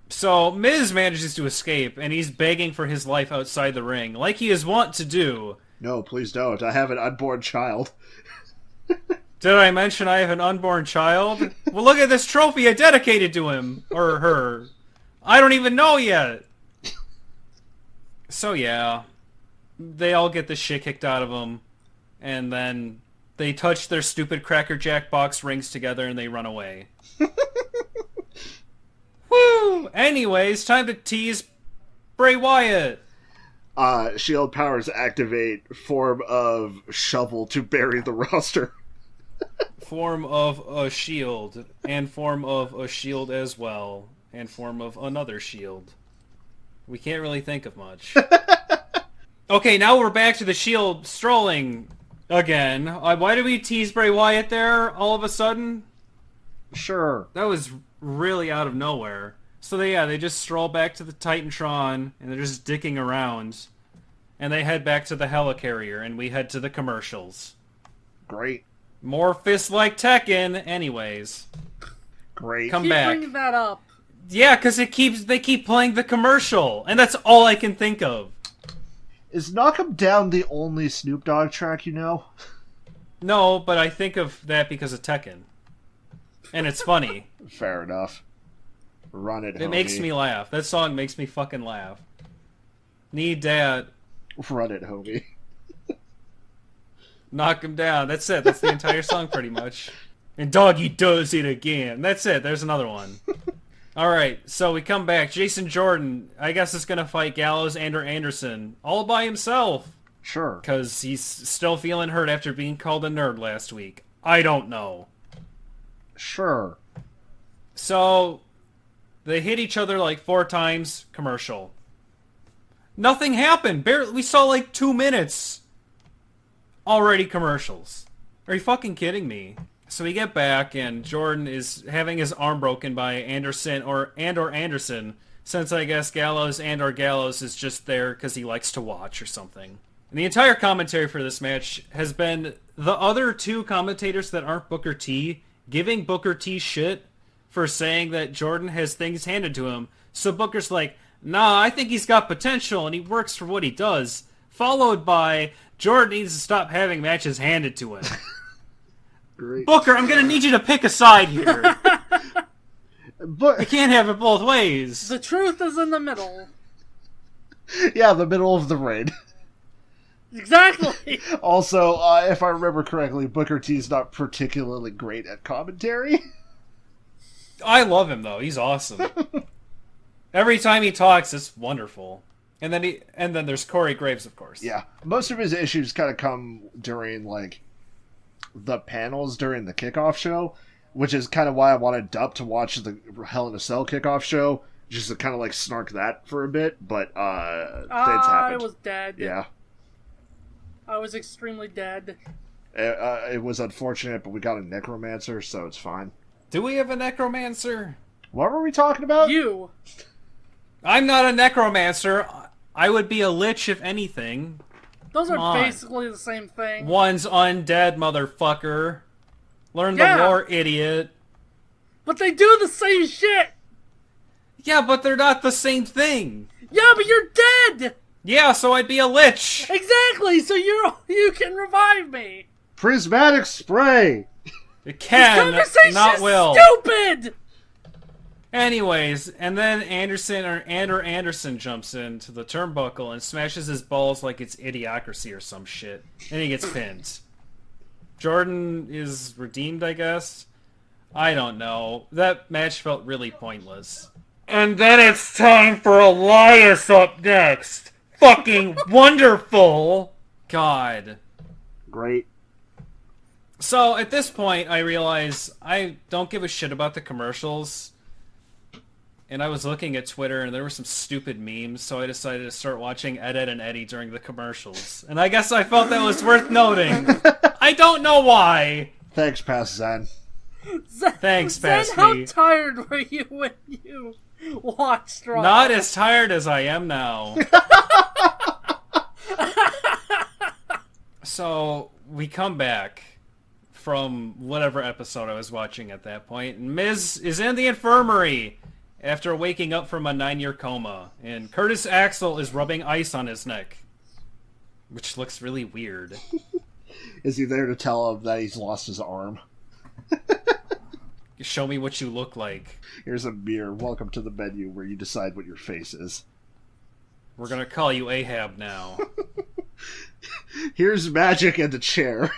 So Miz manages to escape, and he's begging for his life outside the ring, like he is wont to do. No, please don't. I have an unborn child. Did I mention I have an unborn child? Well, look at this trophy I dedicated to him. Or her. I don't even know yet. So yeah. They all get the shit kicked out of them. And then they touch their stupid Cracker Jack box rings together and they run away. Woo! Anyways, time to tease Bray Wyatt. Shield powers activate, form of shovel to bury the roster. Form of a shield, and form of a shield as well, and form of another shield. We can't really think of much. Okay, now we're back to the Shield strolling again. Why did we tease Bray Wyatt there all of a sudden? Sure. That was really out of nowhere. So they just stroll back to the Titantron, and they're just dicking around. And they head back to the helicarrier, and we head to the commercials. Great. More fists like Tekken, anyways. Great. Come Keep back. bringing that up. Yeah, because they keep playing the commercial, and that's all I can think of. Is Knock 'Em Down the only Snoop Dogg track you know? No, but I think of that because of Tekken. And it's funny. Fair enough. Run it, homie. It makes me laugh. That song makes me fucking laugh. Need that. Run it, homie. Knock him down. That's it. That's the entire song, pretty much. And Doggy does it again. That's it. There's another one. Alright, so we come back. Jason Jordan, I guess, is going to fight Gallows and or Anderson. All by himself. Sure. Because he's still feeling hurt after being called a nerd last week. I don't know. Sure. So, they hit each other like 4 times. Commercial. Nothing happened. Barely. We saw like 2 minutes. Already commercials. Are you fucking kidding me? So we get back, and Jordan is having his arm broken by Anderson or Anderson, since I guess Gallows or Gallows is just there because he likes to watch or something. And the entire commentary for this match has been the other 2 commentators that aren't Booker T giving Booker T shit for saying that Jordan has things handed to him. So Booker's like, nah, I think he's got potential and he works for what he does. Followed by, Jordan needs to stop having matches handed to him. Great. Booker, I'm gonna need you to pick a side here. But You can't have it both ways. The truth is in the middle. yeah, the middle of the ring. Exactly. Also, if I remember correctly, Booker T's not particularly great at commentary. I love him though. He's awesome. Every time he talks, it's wonderful. And then there's Corey Graves, of course. Yeah, most of his issues kind of come during like the panels during the kickoff show, which is kind of why I wanted Dup to watch the Hell in a Cell kickoff show, just to kind of like snark that for a bit. But things happened. I was dead. Yeah, I was extremely dead. it was unfortunate, but we got a necromancer, so it's fine. Do we have a necromancer? What were we talking about? You. I'm not a necromancer. I would be a lich if anything. Those Come are on. basically the same thing. One's undead, motherfucker. Learn Yeah. the lore, idiot. But they do the same shit. Yeah, but they're not the same thing. Yeah, but you're dead. Yeah, so I'd be a lich. Exactly. So you can revive me. Prismatic spray. It can, This conversation's not will. stupid. Anyways, and then Anderson jumps into the turnbuckle and smashes his balls like it's Idiocracy or some shit. And he gets pinned. Jordan is redeemed, I guess? I don't know. That match felt really pointless. And then it's time for Elias up next. Fucking wonderful! God. Great. So, at this point, I realize I don't give a shit about the commercials. And I was looking at Twitter, and there were some stupid memes, so I decided to start watching Ed, and Eddie during the commercials. And I guess I felt that was worth noting. I don't know why. Thanks, Pass Zen. Thanks, Zen, Pasty. how tired were you when you watched Raw? Not as tired as I am now. So, we come back from whatever episode I was watching at that point, and Miz is in the infirmary after waking up from a 9-year coma, and Curtis Axel is rubbing ice on his neck, which looks really weird. Is he there to tell him that he's lost his arm? Show me what you look like. Here's a mirror. Welcome to the menu where you decide what your face is. We're gonna call you Ahab now. Here's magic and a chair.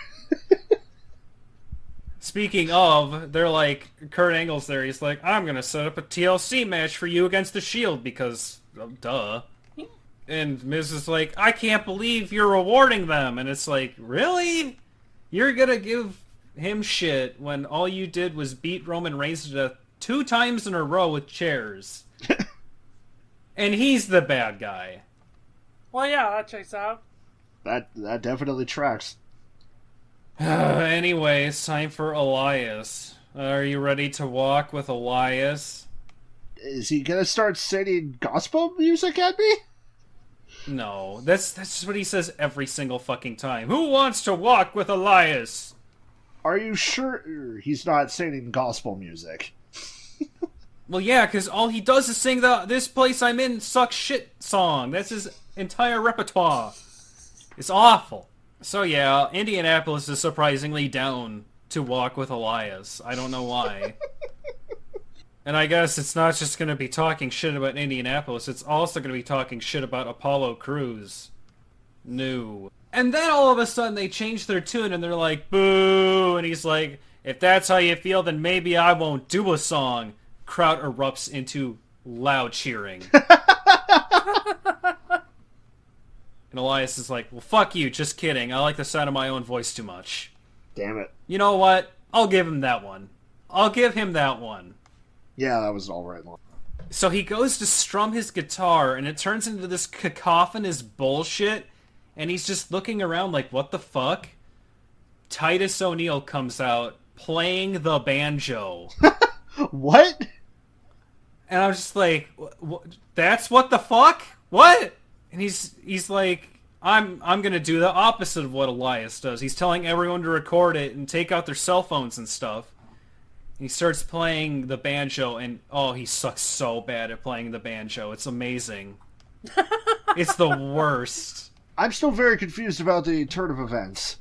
Speaking of, they're like, Kurt Angle's there, he's like, I'm gonna set up a TLC match for you against the Shield because, duh. And Miz is like, I can't believe you're rewarding them. And it's like, really? You're gonna give him shit when all you did was beat Roman Reigns to death 2 times in a row with chairs. And he's the bad guy. Well, yeah, that checks out. That definitely tracks. Anyway, it's time for Elias. Are you ready to walk with Elias? Is he gonna start singing gospel music at me? No, that's just what he says every single fucking time. Who wants to walk with Elias? Are you sure he's not singing gospel music? Well, yeah, because all he does is sing the "This Place I'm In Sucks Shit" song. That's his entire repertoire. It's awful. So yeah, Indianapolis is surprisingly down to walk with Elias. I don't know why. And I guess it's not just going to be talking shit about Indianapolis, it's also going to be talking shit about Apollo Crews. No. And then all of a sudden they change their tune and they're like, boo! And he's like, if that's how you feel, then maybe I won't do a song. Crowd erupts into loud cheering. And Elias is like, well, fuck you, just kidding. I like the sound of my own voice too much. Damn it. You know what? I'll give him that one. I'll give him that one. Yeah, that was an alright line. So he goes to strum his guitar, and it turns into this cacophonous bullshit, and he's just looking around like, what the fuck? Titus O'Neil comes out, playing the banjo. What? And I was just like, that's what the fuck? What? And he's like, I'm gonna do the opposite of what Elias does. He's telling everyone to record it and take out their cell phones and stuff. And he starts playing the banjo, and oh, he sucks so bad at playing the banjo. It's amazing. It's the worst. I'm still very confused about the turn of events.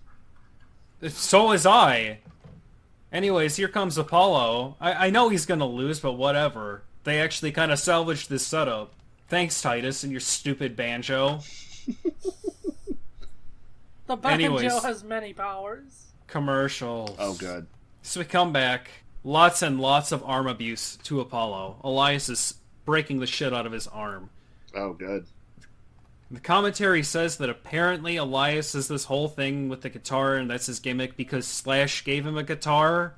So is I. Anyways, here comes Apollo. I know he's gonna lose, but whatever. They actually kind of salvaged this setup. Thanks, Titus, and your stupid banjo. The banjo Anyways. has many powers. Commercials. Oh, good. So we come back. Lots and lots of arm abuse to Apollo. Elias is breaking the shit out of his arm. Oh, good. The commentary says that apparently Elias is this whole thing with the guitar, and that's his gimmick because Slash gave him a guitar.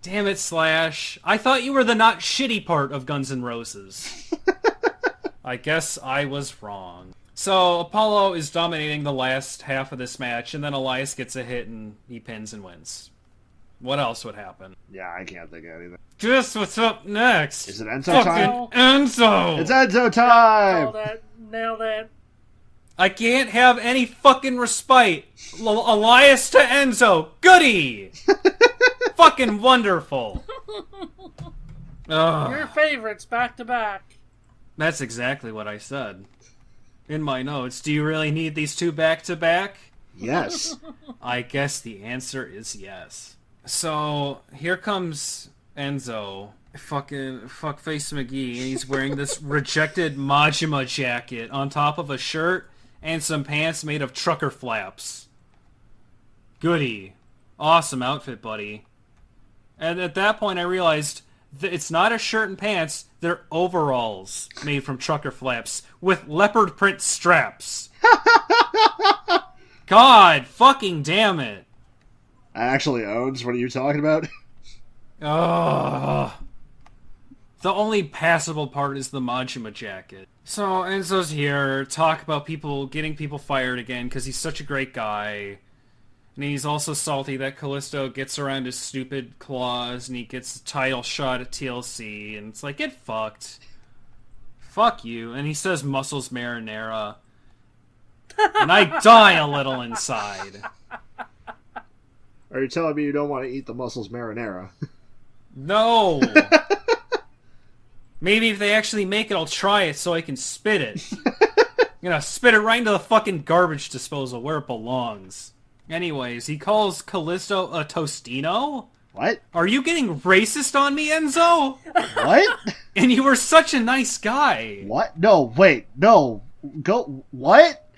Damn it, Slash. I thought you were the not shitty part of Guns N' Roses. I guess I was wrong. So Apollo is dominating the last half of this match, and then Elias gets a hit and he pins and wins. What else would happen? Yeah, I can't think of anything. Guess what's up next? Is it Enzo time? Fucking Enzo! It's Enzo time! Nailed that. Nailed that. I can't have any fucking respite. Elias to Enzo. Goody! Fucking wonderful. Ugh. Your favorites back to back. That's exactly what I said. In my notes, do you really need these two back to back? Yes. I guess the answer is yes. So, here comes Enzo. Fucking fuckface McGee, and he's wearing this rejected Majima jacket on top of a shirt and some pants made of trucker flaps. Goody. Awesome outfit, buddy. And at that point I realized that it's not a shirt and pants, they're overalls made from trucker flaps with leopard print straps. God fucking damn it. Actually owns, what are you talking about? Ugh. The only passable part is the Majima jacket. So Enzo's here, talk about getting people fired again because he's such a great guy. And he's also salty that Callisto gets around his stupid claws and he gets a title shot at TLC. And it's like, get fucked. Fuck you. And he says muscles marinara. And I die a little inside. Are you telling me you don't want to eat the mussels marinara? No! Maybe if they actually make it, I'll try it so I can spit it. Spit it right into the fucking garbage disposal where it belongs. Anyways, he calls Callisto a Tostino? What? Are you getting racist on me, Enzo? What? And you were such a nice guy. What? No, wait, no. Go, what?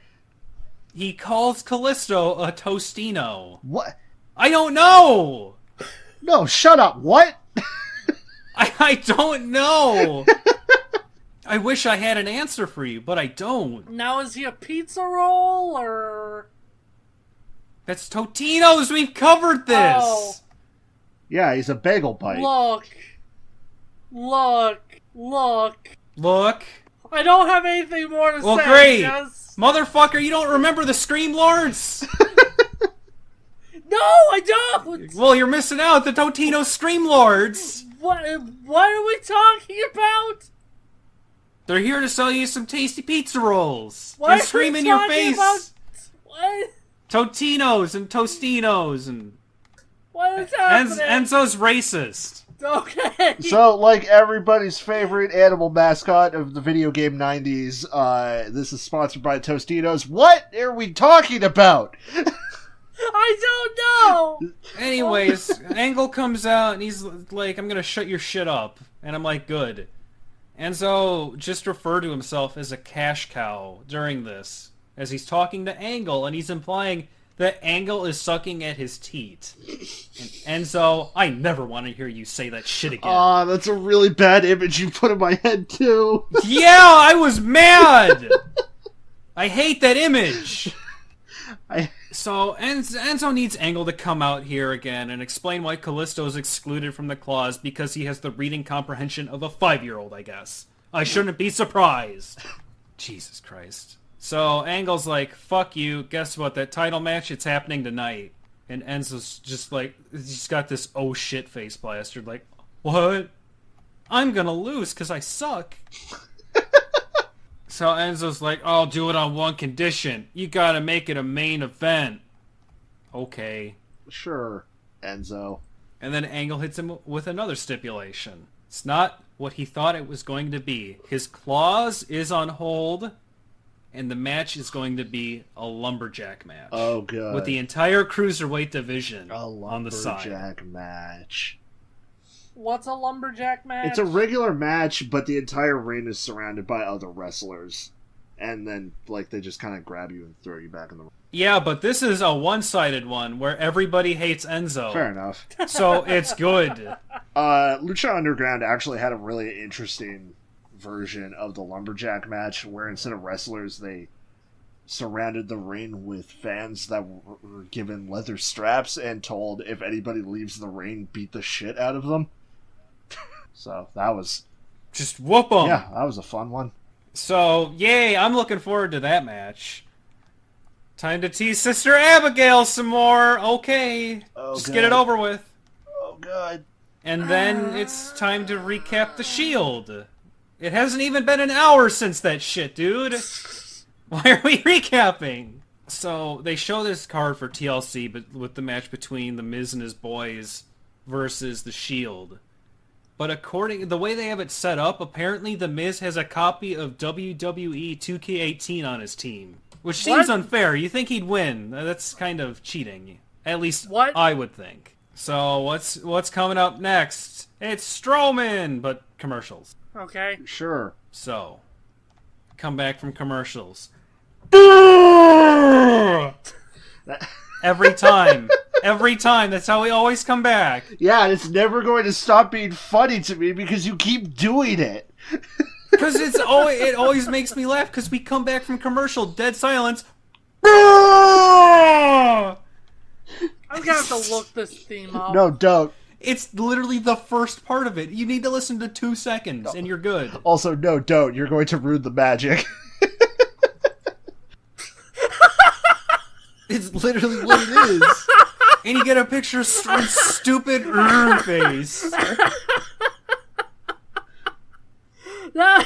He calls Callisto a Tostino. What? I don't know! No, shut up, what? I don't know! I wish I had an answer for you, but I don't. Now is he a pizza roll or? That's Totino's! We've covered this! Oh. Yeah, he's a bagel bite. Look. I don't have anything more to say. Well, great! Just... Motherfucker, you don't remember the Scream Lords? No, I don't! Well, you're missing out. The Totino Scream Lords! What are we talking about? They're here to sell you some tasty pizza rolls. What And are scream we in your talking face. about? What? Totinos and Tostinos and... What is happening? Enzo's racist. Okay. So, like everybody's favorite animal mascot of the video game 90s, this is sponsored by Tostitos. What are we talking about? I don't know! Anyways, Angle comes out and he's like, I'm gonna shut your shit up. And I'm like, good. Enzo just referred to himself as a cash cow during this, as he's talking to Angle, and he's implying that Angle is sucking at his teat. And Enzo, I never want to hear you say that shit again. Aw, that's a really bad image you put in my head, too. Yeah, I was mad! I hate that image! So, Enzo needs Angle to come out here again and explain why Callisto is excluded from the clause because he has the reading comprehension of a 5-year-old, I guess. I shouldn't be surprised. Jesus Christ. So, Angle's like, fuck you, guess what, that title match, it's happening tonight. And Enzo's just like, he's got this oh shit face plastered, like, what? I'm gonna lose because I suck. So Enzo's like, I'll do it on one condition. You gotta make it a main event. Okay. Sure, Enzo. And then Angle hits him with another stipulation. It's not what he thought it was going to be. His clause is on hold, and the match is going to be a lumberjack match. Oh, good. With the entire cruiserweight division A on the side. lumberjack match. What's a lumberjack match? It's a regular match, but the entire ring is surrounded by other wrestlers. And then, like, they just kind of grab you and throw you back in the ring. Yeah, but this is a one-sided one where everybody hates Enzo. Fair enough. So it's good. Lucha Underground actually had a really interesting version of the lumberjack match where instead of wrestlers, they surrounded the ring with fans that were given leather straps and told if anybody leaves the ring, beat the shit out of them. So that was... Just whoop them. Yeah, that was a fun one. So, yay, I'm looking forward to that match. Time to tease Sister Abigail some more. Okay. Oh, Just God. get it over with. Oh, God. And then it's time to recap the Shield. It hasn't even been an hour since that shit, dude. Why are we recapping? So, they show this card for TLC but with the match between The Miz and his boys versus the Shield. But according the way they have it set up, apparently The Miz has a copy of WWE 2K18 on his team. Which seems unfair. You think he'd win. That's kind of cheating. At least I would think. So what's coming up next? It's Strowman, but commercials. Okay. Sure. So, come back from commercials. Every time. Every time. That's how we always come back. Yeah, and it's never going to stop being funny to me because you keep doing it. Because it always makes me laugh because we come back from commercial, dead silence. I'm gonna have to look this theme up. No, don't. It's literally the first part of it. You need to listen to 2 seconds and you're good. Also, no, don't. You're going to ruin the magic. It's literally what it is. And you get a picture of stupid face. That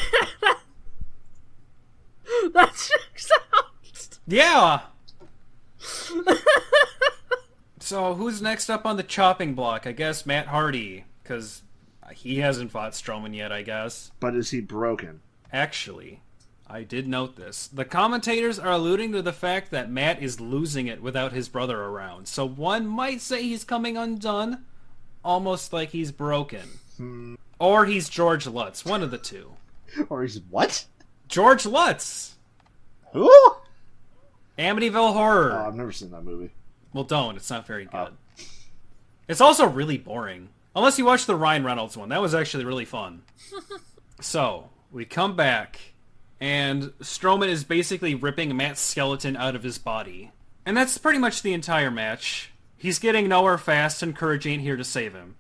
checks out. Yeah. So who's next up on the chopping block? I guess Matt Hardy, because he hasn't fought Strowman yet, I guess. But is he broken? Actually, I did note this. The commentators are alluding to the fact that Matt is losing it without his brother around. So one might say he's coming undone, almost like he's broken. Or he's George Lutz, one of the two. Or he's what? George Lutz! Who? Amityville Horror. Oh, I've never seen that movie. Well, don't. It's not very good. It's also really boring. Unless you watch the Ryan Reynolds one. That was actually really fun. So, we come back, and Strowman is basically ripping Matt's skeleton out of his body. And that's pretty much the entire match. He's getting nowhere fast, and Courage ain't here to save him.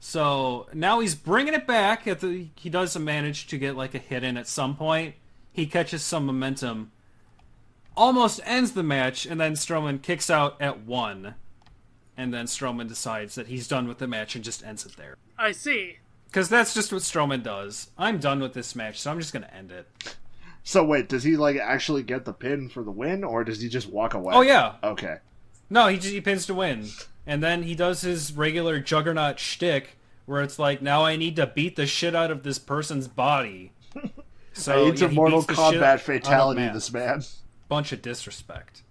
So, now he's bringing it back. He does manage to get like a hit in at some point. He catches some momentum. Almost ends the match, and then Strowman kicks out at 1. And then Strowman decides that he's done with the match and just ends it there. I see. Because that's just what Strowman does. I'm done with this match, so I'm just going to end it. So wait, does he like actually get the pin for the win, or does he just walk away? Oh, yeah. Okay. No, he pins to win. And then he does his regular Juggernaut shtick, where it's like, now I need to beat the shit out of this person's body. So, It's a he Mortal beats the shit Kombat out of fatality, Matt. this man. Bunch of disrespect.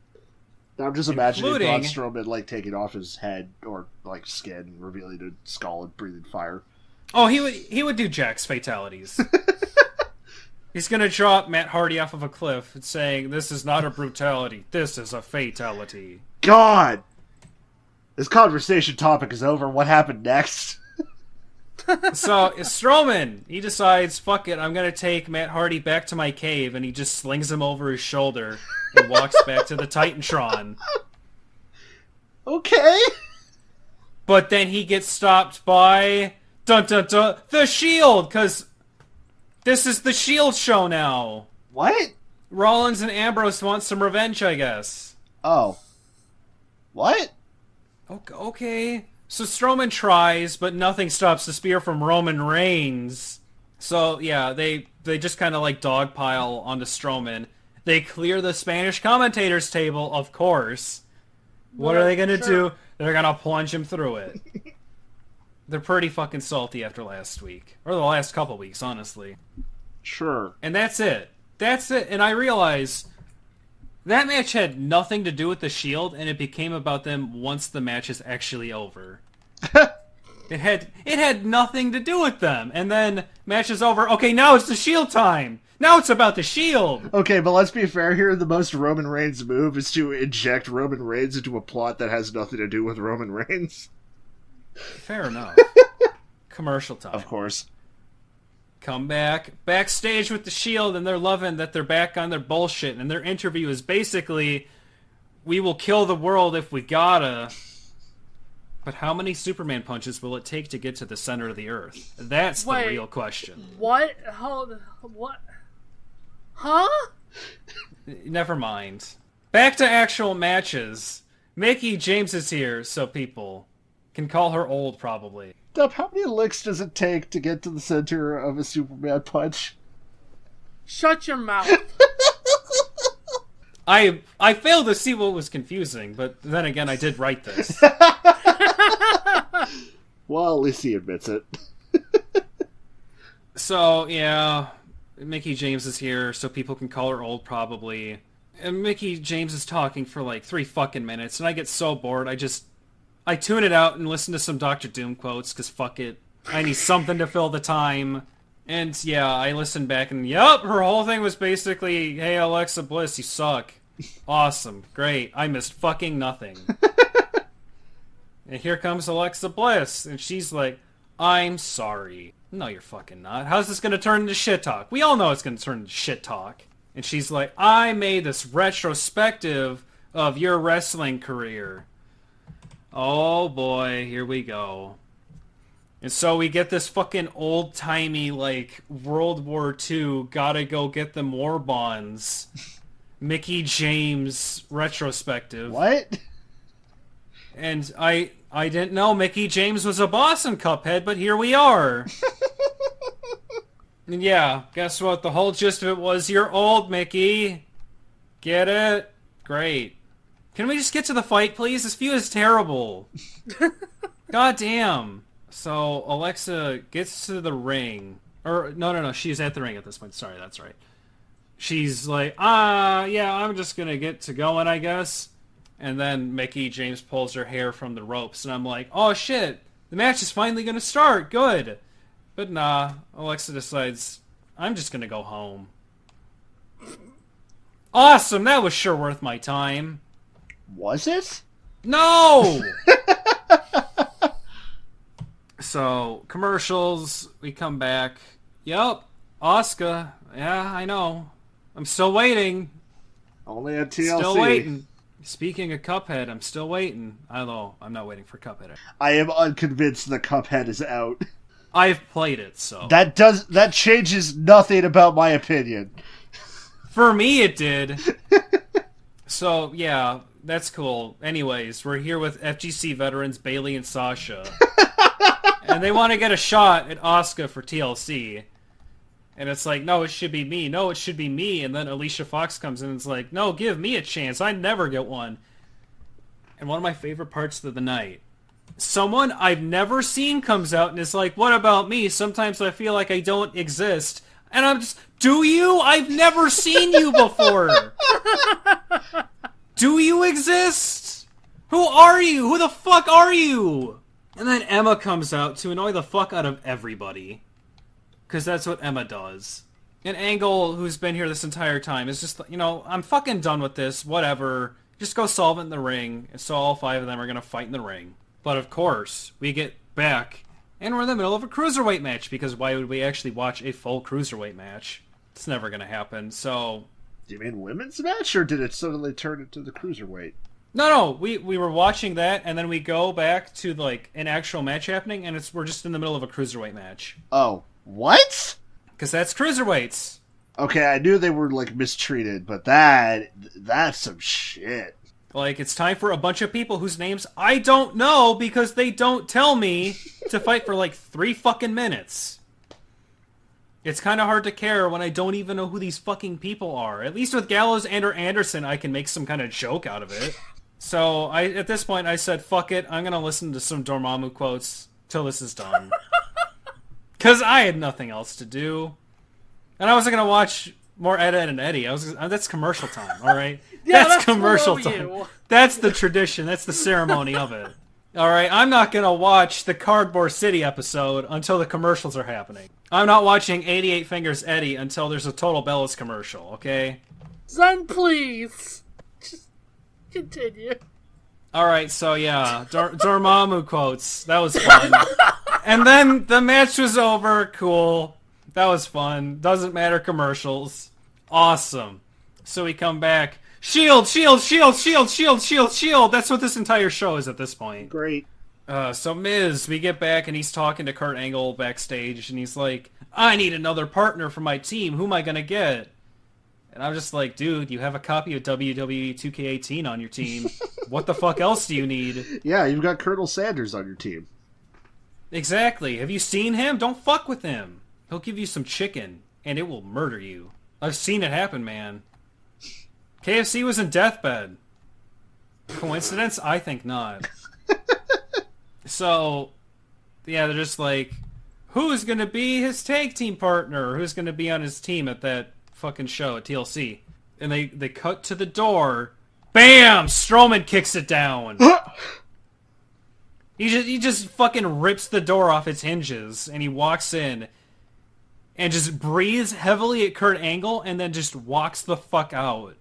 I'm just imagining Braun Including- Strowman like taking off his head or like skin, revealing a skull and breathing fire. Oh, he would do Jack's fatalities. He's gonna drop Matt Hardy off of a cliff and saying, "This is not a brutality. This is a fatality." God! This conversation topic is over. What happened next? So, Strowman, he decides, fuck it, I'm gonna take Matt Hardy back to my cave, and he just slings him over his shoulder and walks back to the Titantron. Okay. But then he gets stopped by... Dun dun dun! The Shield! Because this is the Shield show now. What? Rollins and Ambrose want some revenge, I guess. Oh. What? Okay. So Strowman tries, but nothing stops the spear from Roman Reigns. So, yeah, they just kind of like dogpile onto Strowman. They clear the Spanish commentators table, of course. What are they going to do? They're going to plunge him through it. They're pretty fucking salty after last week. Or the last couple weeks, honestly. Sure. And that's it. That's it. And I realize that match had nothing to do with the Shield, and it became about them once the match is actually over. It had nothing to do with them. And then match is over. Okay, now it's the Shield time. Now it's about the Shield. Okay, but let's be fair here. The most Roman Reigns move is to inject Roman Reigns into a plot that has nothing to do with Roman Reigns. Fair enough. Commercial time. Of course. Come backstage with the Shield, and they're loving that they're back on their bullshit. And their interview is basically, we will kill the world if we gotta. But how many Superman punches will it take to get to the center of the Earth? That's the real question. What? What? Huh? Never mind. Back to actual matches. Mickie James is here, so people can call her old, probably. Dub, how many licks does it take to get to the center of a Superman punch? Shut your mouth. I failed to see what was confusing, but then again, I did write this. Well, at least he admits it. So, yeah, Mickie James is here, so people can call her old, probably. And Mickie James is talking for like 3 fucking minutes, and I get so bored, I tune it out and listen to some Doctor Doom quotes, because fuck it. I need something to fill the time. And yeah, I listened back and yup, her whole thing was basically, hey Alexa Bliss, you suck. Awesome, great, I missed fucking nothing. And here comes Alexa Bliss, and she's like, I'm sorry. No, you're fucking not. How's this gonna turn into shit talk? We all know it's gonna turn into shit talk. And she's like, I made this retrospective of your wrestling career. Oh boy, here we go. And so we get this fucking old-timey, like, World War II, gotta go get them war bonds. Mickie James retrospective. What? And I didn't know Mickie James was a boss in Cuphead, but here we are. And yeah, guess what? The whole gist of it was, you're old, Mickie. Get it? Great. Can we just get to the fight, please? This view is terrible. God damn. So, Alexa gets to the ring. Or, no, she's at the ring at this point. Sorry, that's right. She's like, yeah, I'm just gonna get to going, I guess. And then Mickie James pulls her hair from the ropes, and I'm like, oh shit, the match is finally gonna start, good. But nah, Alexa decides, I'm just gonna go home. Awesome, that was sure worth my time. Was it? No! So, commercials, we come back. Yup, Asuka. Yeah, I know. I'm still waiting. Only at TLC. Still waiting. Speaking of Cuphead, I'm still waiting. Although, I'm not waiting for Cuphead. I am unconvinced the Cuphead is out. I've played it, so... That changes nothing about my opinion. For me, it did. So, yeah, that's cool. Anyways, we're here with FGC veterans Bailey and Sasha. And they want to get a shot at Asuka for TLC. And it's like, no, it should be me. No, it should be me. And then Alicia Fox comes in and is like, no, give me a chance. I never get one. And one of my favorite parts of the night, someone I've never seen comes out and is like, what about me? Sometimes I feel like I don't exist. And I'm just, do you? I've never seen you before. Do you exist? Who are you? Who the fuck are you? And then Emma comes out to annoy the fuck out of everybody. Because that's what Emma does. And Angle, who's been here this entire time, is just, I'm fucking done with this. Whatever. Just go solve it in the ring. And so all 5 of them are going to fight in the ring. But of course, we get back, and we're in the middle of a cruiserweight match. Because why would we actually watch a full cruiserweight match? It's never going to happen, so... Do you mean women's match, or did it suddenly turn into the cruiserweight? No, we were watching that, and then we go back to, like, an actual match happening, and we're just in the middle of a cruiserweight match. Oh, what? Because that's cruiserweights. Okay, I knew they were, like, mistreated, but that's some shit. Like, it's time for a bunch of people whose names I don't know because they don't tell me to fight for, like, 3 fucking minutes. It's kind of hard to care when I don't even know who these fucking people are. At least with Gallows and/or Anderson, I can make some kind of joke out of it. So, at this point, I said, fuck it, I'm gonna listen to some Dormammu quotes till this is done. Because I had nothing else to do. And I wasn't gonna watch more Ed, Ed, and Eddie. That's commercial time, all right? Yeah, that's commercial below time. you. That's the tradition. That's the ceremony of it. All right, I'm not going to watch the Cardboard City episode until the commercials are happening. I'm not watching 88 Fingers Eddie until there's a Total Bellas commercial, okay? Zen, please. Just continue. All right, so yeah, Dormammu quotes. That was fun. And then the match was over. Cool. That was fun. Doesn't matter commercials. Awesome. So we come back. Shield, shield, shield, shield, shield, shield, shield. That's what this entire show is at this point. Great. So Miz, we get back and he's talking to Kurt Angle backstage and he's like, I need another partner for my team. Who am I going to get? And I'm just like, dude, you have a copy of WWE 2K18 on your team. What the fuck else do you need? Yeah, you've got Colonel Sanders on your team. Exactly. Have you seen him? Don't fuck with him. He'll give you some chicken, and it will murder you. I've seen it happen, man. KFC was in deathbed. Coincidence? I think not. So, yeah, they're just like, who's going to be his tag team partner? Who's going to be on his team at that fucking show at TLC? And they cut to the door. Bam! Strowman kicks it down. He just fucking rips the door off its hinges, and he walks in and just breathes heavily at Kurt Angle and then just walks the fuck out.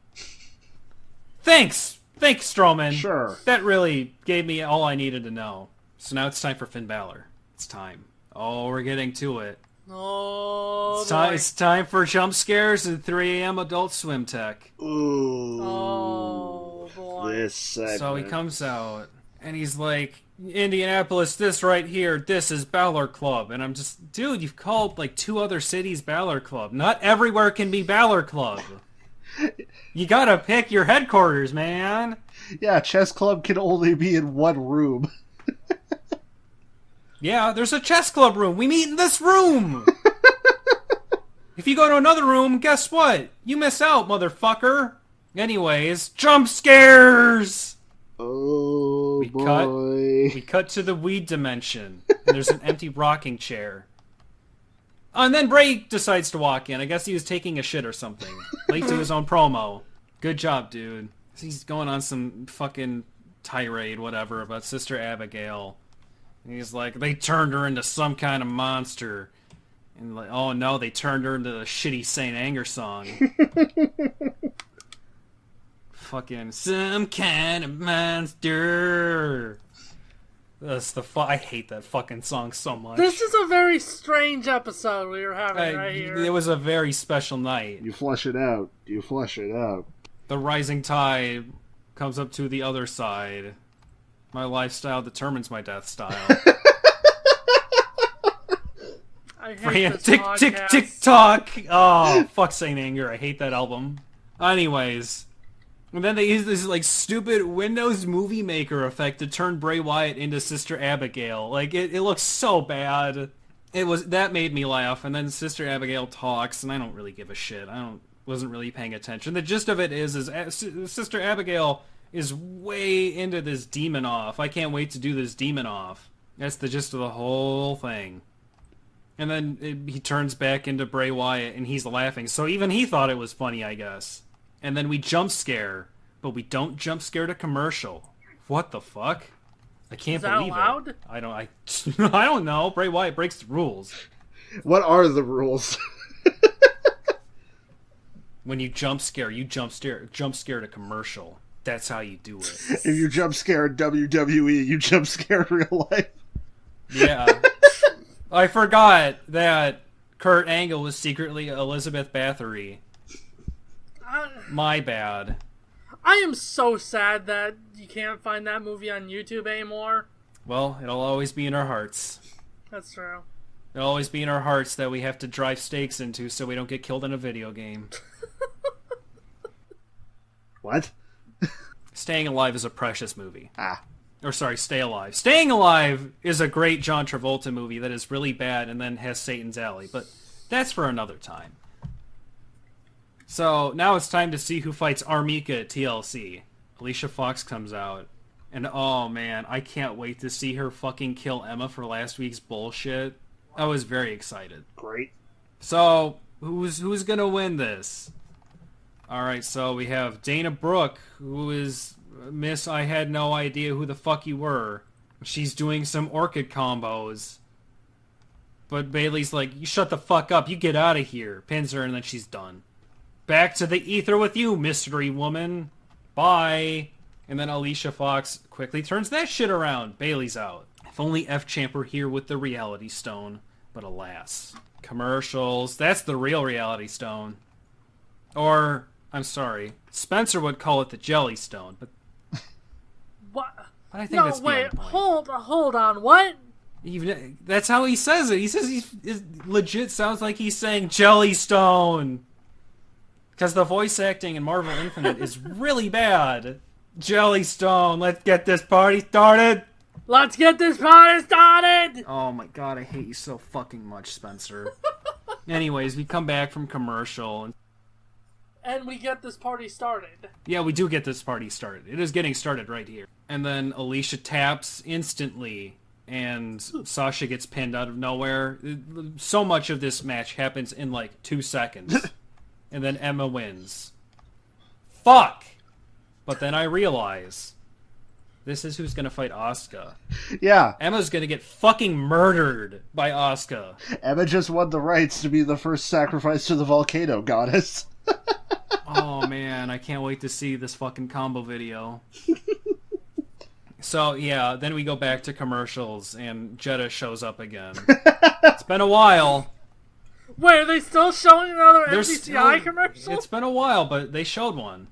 Thanks, Strowman. Sure. That really gave me all I needed to know. So now it's time for Finn Balor. It's time. Oh, we're getting to it. Oh, It's time for jump scares and 3 a.m. Adult Swim tech. Ooh. Oh, boy. This segment. So he comes out, and he's like, Indianapolis, this right here, this is Balor Club. And I'm just, dude, you've called like 2 other cities Balor Club. Not everywhere can be Balor Club. You gotta pick your headquarters, man. Yeah, chess club can only be in one room. Yeah, there's a chess club room. We meet in this room. If you go to another room, guess what? You miss out, motherfucker. Anyways, jump scares! Oh, We boy. We cut to the weed dimension, and there's an empty rocking chair. Oh, and then Bray decides to walk in. I guess he was taking a shit or something. Late to his own promo. Good job, dude. He's going on some fucking tirade, whatever, about Sister Abigail. And he's like, they turned her into some kind of monster. And like, oh no, they turned her into a shitty Saint Anger song. Fucking some kind of monster. That's I hate that fucking song so much. This is a very strange episode we were having right here. It was a very special night. You flush it out. You flush it out. The rising tide comes up to the other side. My lifestyle determines my death style. I hate Frantic, this tick, podcast. tick, tock. Oh, fuck Saint Anger. I hate that album. Anyways. And then they use this, like, stupid Windows Movie Maker effect to turn Bray Wyatt into Sister Abigail. Like, it looks so bad. That made me laugh. And then Sister Abigail talks, and I don't really give a shit. Wasn't really paying attention. The gist of it is Sister Abigail is way into this demon off. I can't wait to do this demon off. That's the gist of the whole thing. And then he turns back into Bray Wyatt, and he's laughing. So even he thought it was funny, I guess. And then we jump scare, but we don't jump scare to commercial. What the fuck? I can't Is that believe allowed? it. I don't know. Bray Wyatt breaks the rules. What are the rules? When you jump scare to commercial. That's how you do it. If you jump scare in WWE, you jump scare in real life. Yeah. I forgot that Kurt Angle was secretly Elizabeth Bathory. My bad. I am so sad that you can't find that movie on YouTube anymore. Well, it'll always be in our hearts. That's true. It'll always be in our hearts that we have to drive stakes into so we don't get killed in a video game. What? Staying Alive is a precious movie. Ah. Stay Alive. Staying Alive is a great John Travolta movie that is really bad and then has Satan's Alley, but that's for another time. So, now it's time to see who fights Armika at TLC. Alicia Fox comes out, and oh man, I can't wait to see her fucking kill Emma for last week's bullshit. I was very excited. Great. So, Who's gonna win this? All right, so we have Dana Brooke, who is Miss I had no idea who the fuck you were. She's doing some orchid combos. But Bailey's like, you shut the fuck up, you get out of here. Pins her, and then she's done. Back to the ether with you, mystery woman. Bye. And then Alicia Fox quickly turns that shit around. Bailey's out. If only F-Champ were here with the reality stone. But alas. Commercials. That's the real reality stone. Or, I'm sorry, Spencer would call it the jelly stone. But What? I think that's beyond the point. Hold on, what? Even that's how he says it. He says it legit sounds like he's saying Jellystone. Because the voice acting in Marvel Infinite is really bad. Jellystone, let's get this party started. Let's get this party started! Oh my god, I hate you so fucking much, Spencer. Anyways, we come back from commercial. And we get this party started. Yeah, we do get this party started. It is getting started right here. And then Alicia taps instantly. And Sasha gets pinned out of nowhere. So much of this match happens in like 2 seconds. And then Emma wins. Fuck! But then I realize this is who's gonna fight Asuka. Yeah. Emma's gonna get fucking murdered by Asuka. Emma just won the rights to be the first sacrifice to the volcano goddess. Oh man, I can't wait to see this fucking combo video. So, yeah, then we go back to commercials, and Jeddah shows up again. It's been a while. Wait, are they still showing another MCCI commercial? It's been a while, but they showed one.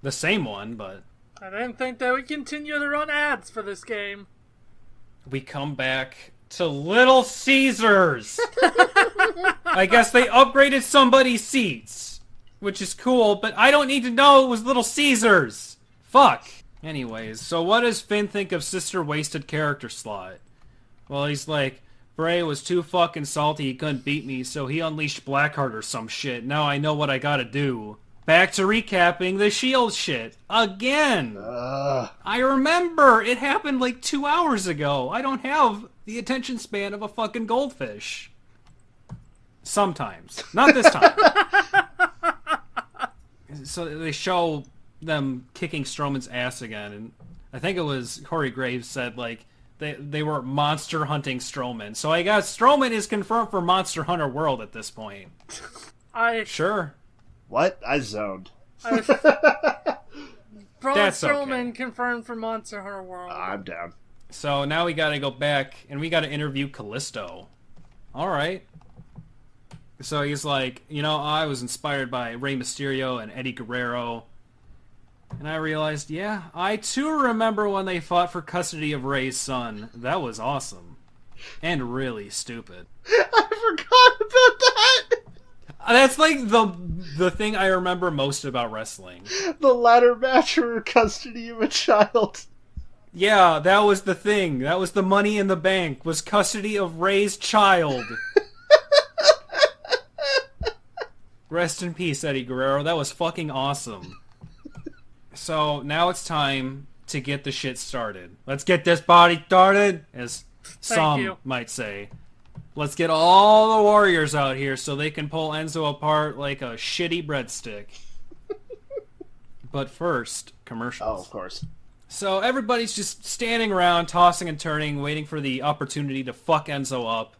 The same one, but... I didn't think they would continue to run ads for this game. We come back to Little Caesars! I guess they upgraded somebody's seats, which is cool, but I don't need to know it was Little Caesars! Fuck! Anyways, so what does Finn think of Sister Wasted character slot? Well, he's like, Bray was too fucking salty he couldn't beat me, so he unleashed Blackheart or some shit. Now I know what I gotta do. Back to recapping the Shield shit. Again! I remember! It happened like 2 hours ago. I don't have the attention span of a fucking goldfish. Sometimes. Not this time. So they show them kicking Strowman's ass again, and I think it was Corey Graves said, like, they were monster hunting Strowman. So I guess Strowman is confirmed for Monster Hunter World at this point. Sure. What? I zoned. Braun That's Strowman okay. confirmed for Monster Hunter World. I'm down. So now we gotta go back, and we gotta interview Callisto. Alright. So he's like, you know, I was inspired by Rey Mysterio and Eddie Guerrero. And I realized, yeah, I too remember when they fought for custody of Rey's son. That was awesome. And really stupid. I forgot about that! That's like the thing I remember most about wrestling. The ladder match for custody of a child. Yeah, that was the thing. That was the money in the bank, was custody of Rey's child. Rest in peace, Eddie Guerrero. That was fucking awesome. So, now it's time to get the shit started. Let's get this party started, as some might say. Let's get all the warriors out here so they can pull Enzo apart like a shitty breadstick. But first, commercials. Oh, of course. So everybody's just standing around, tossing and turning, waiting for the opportunity to fuck Enzo up.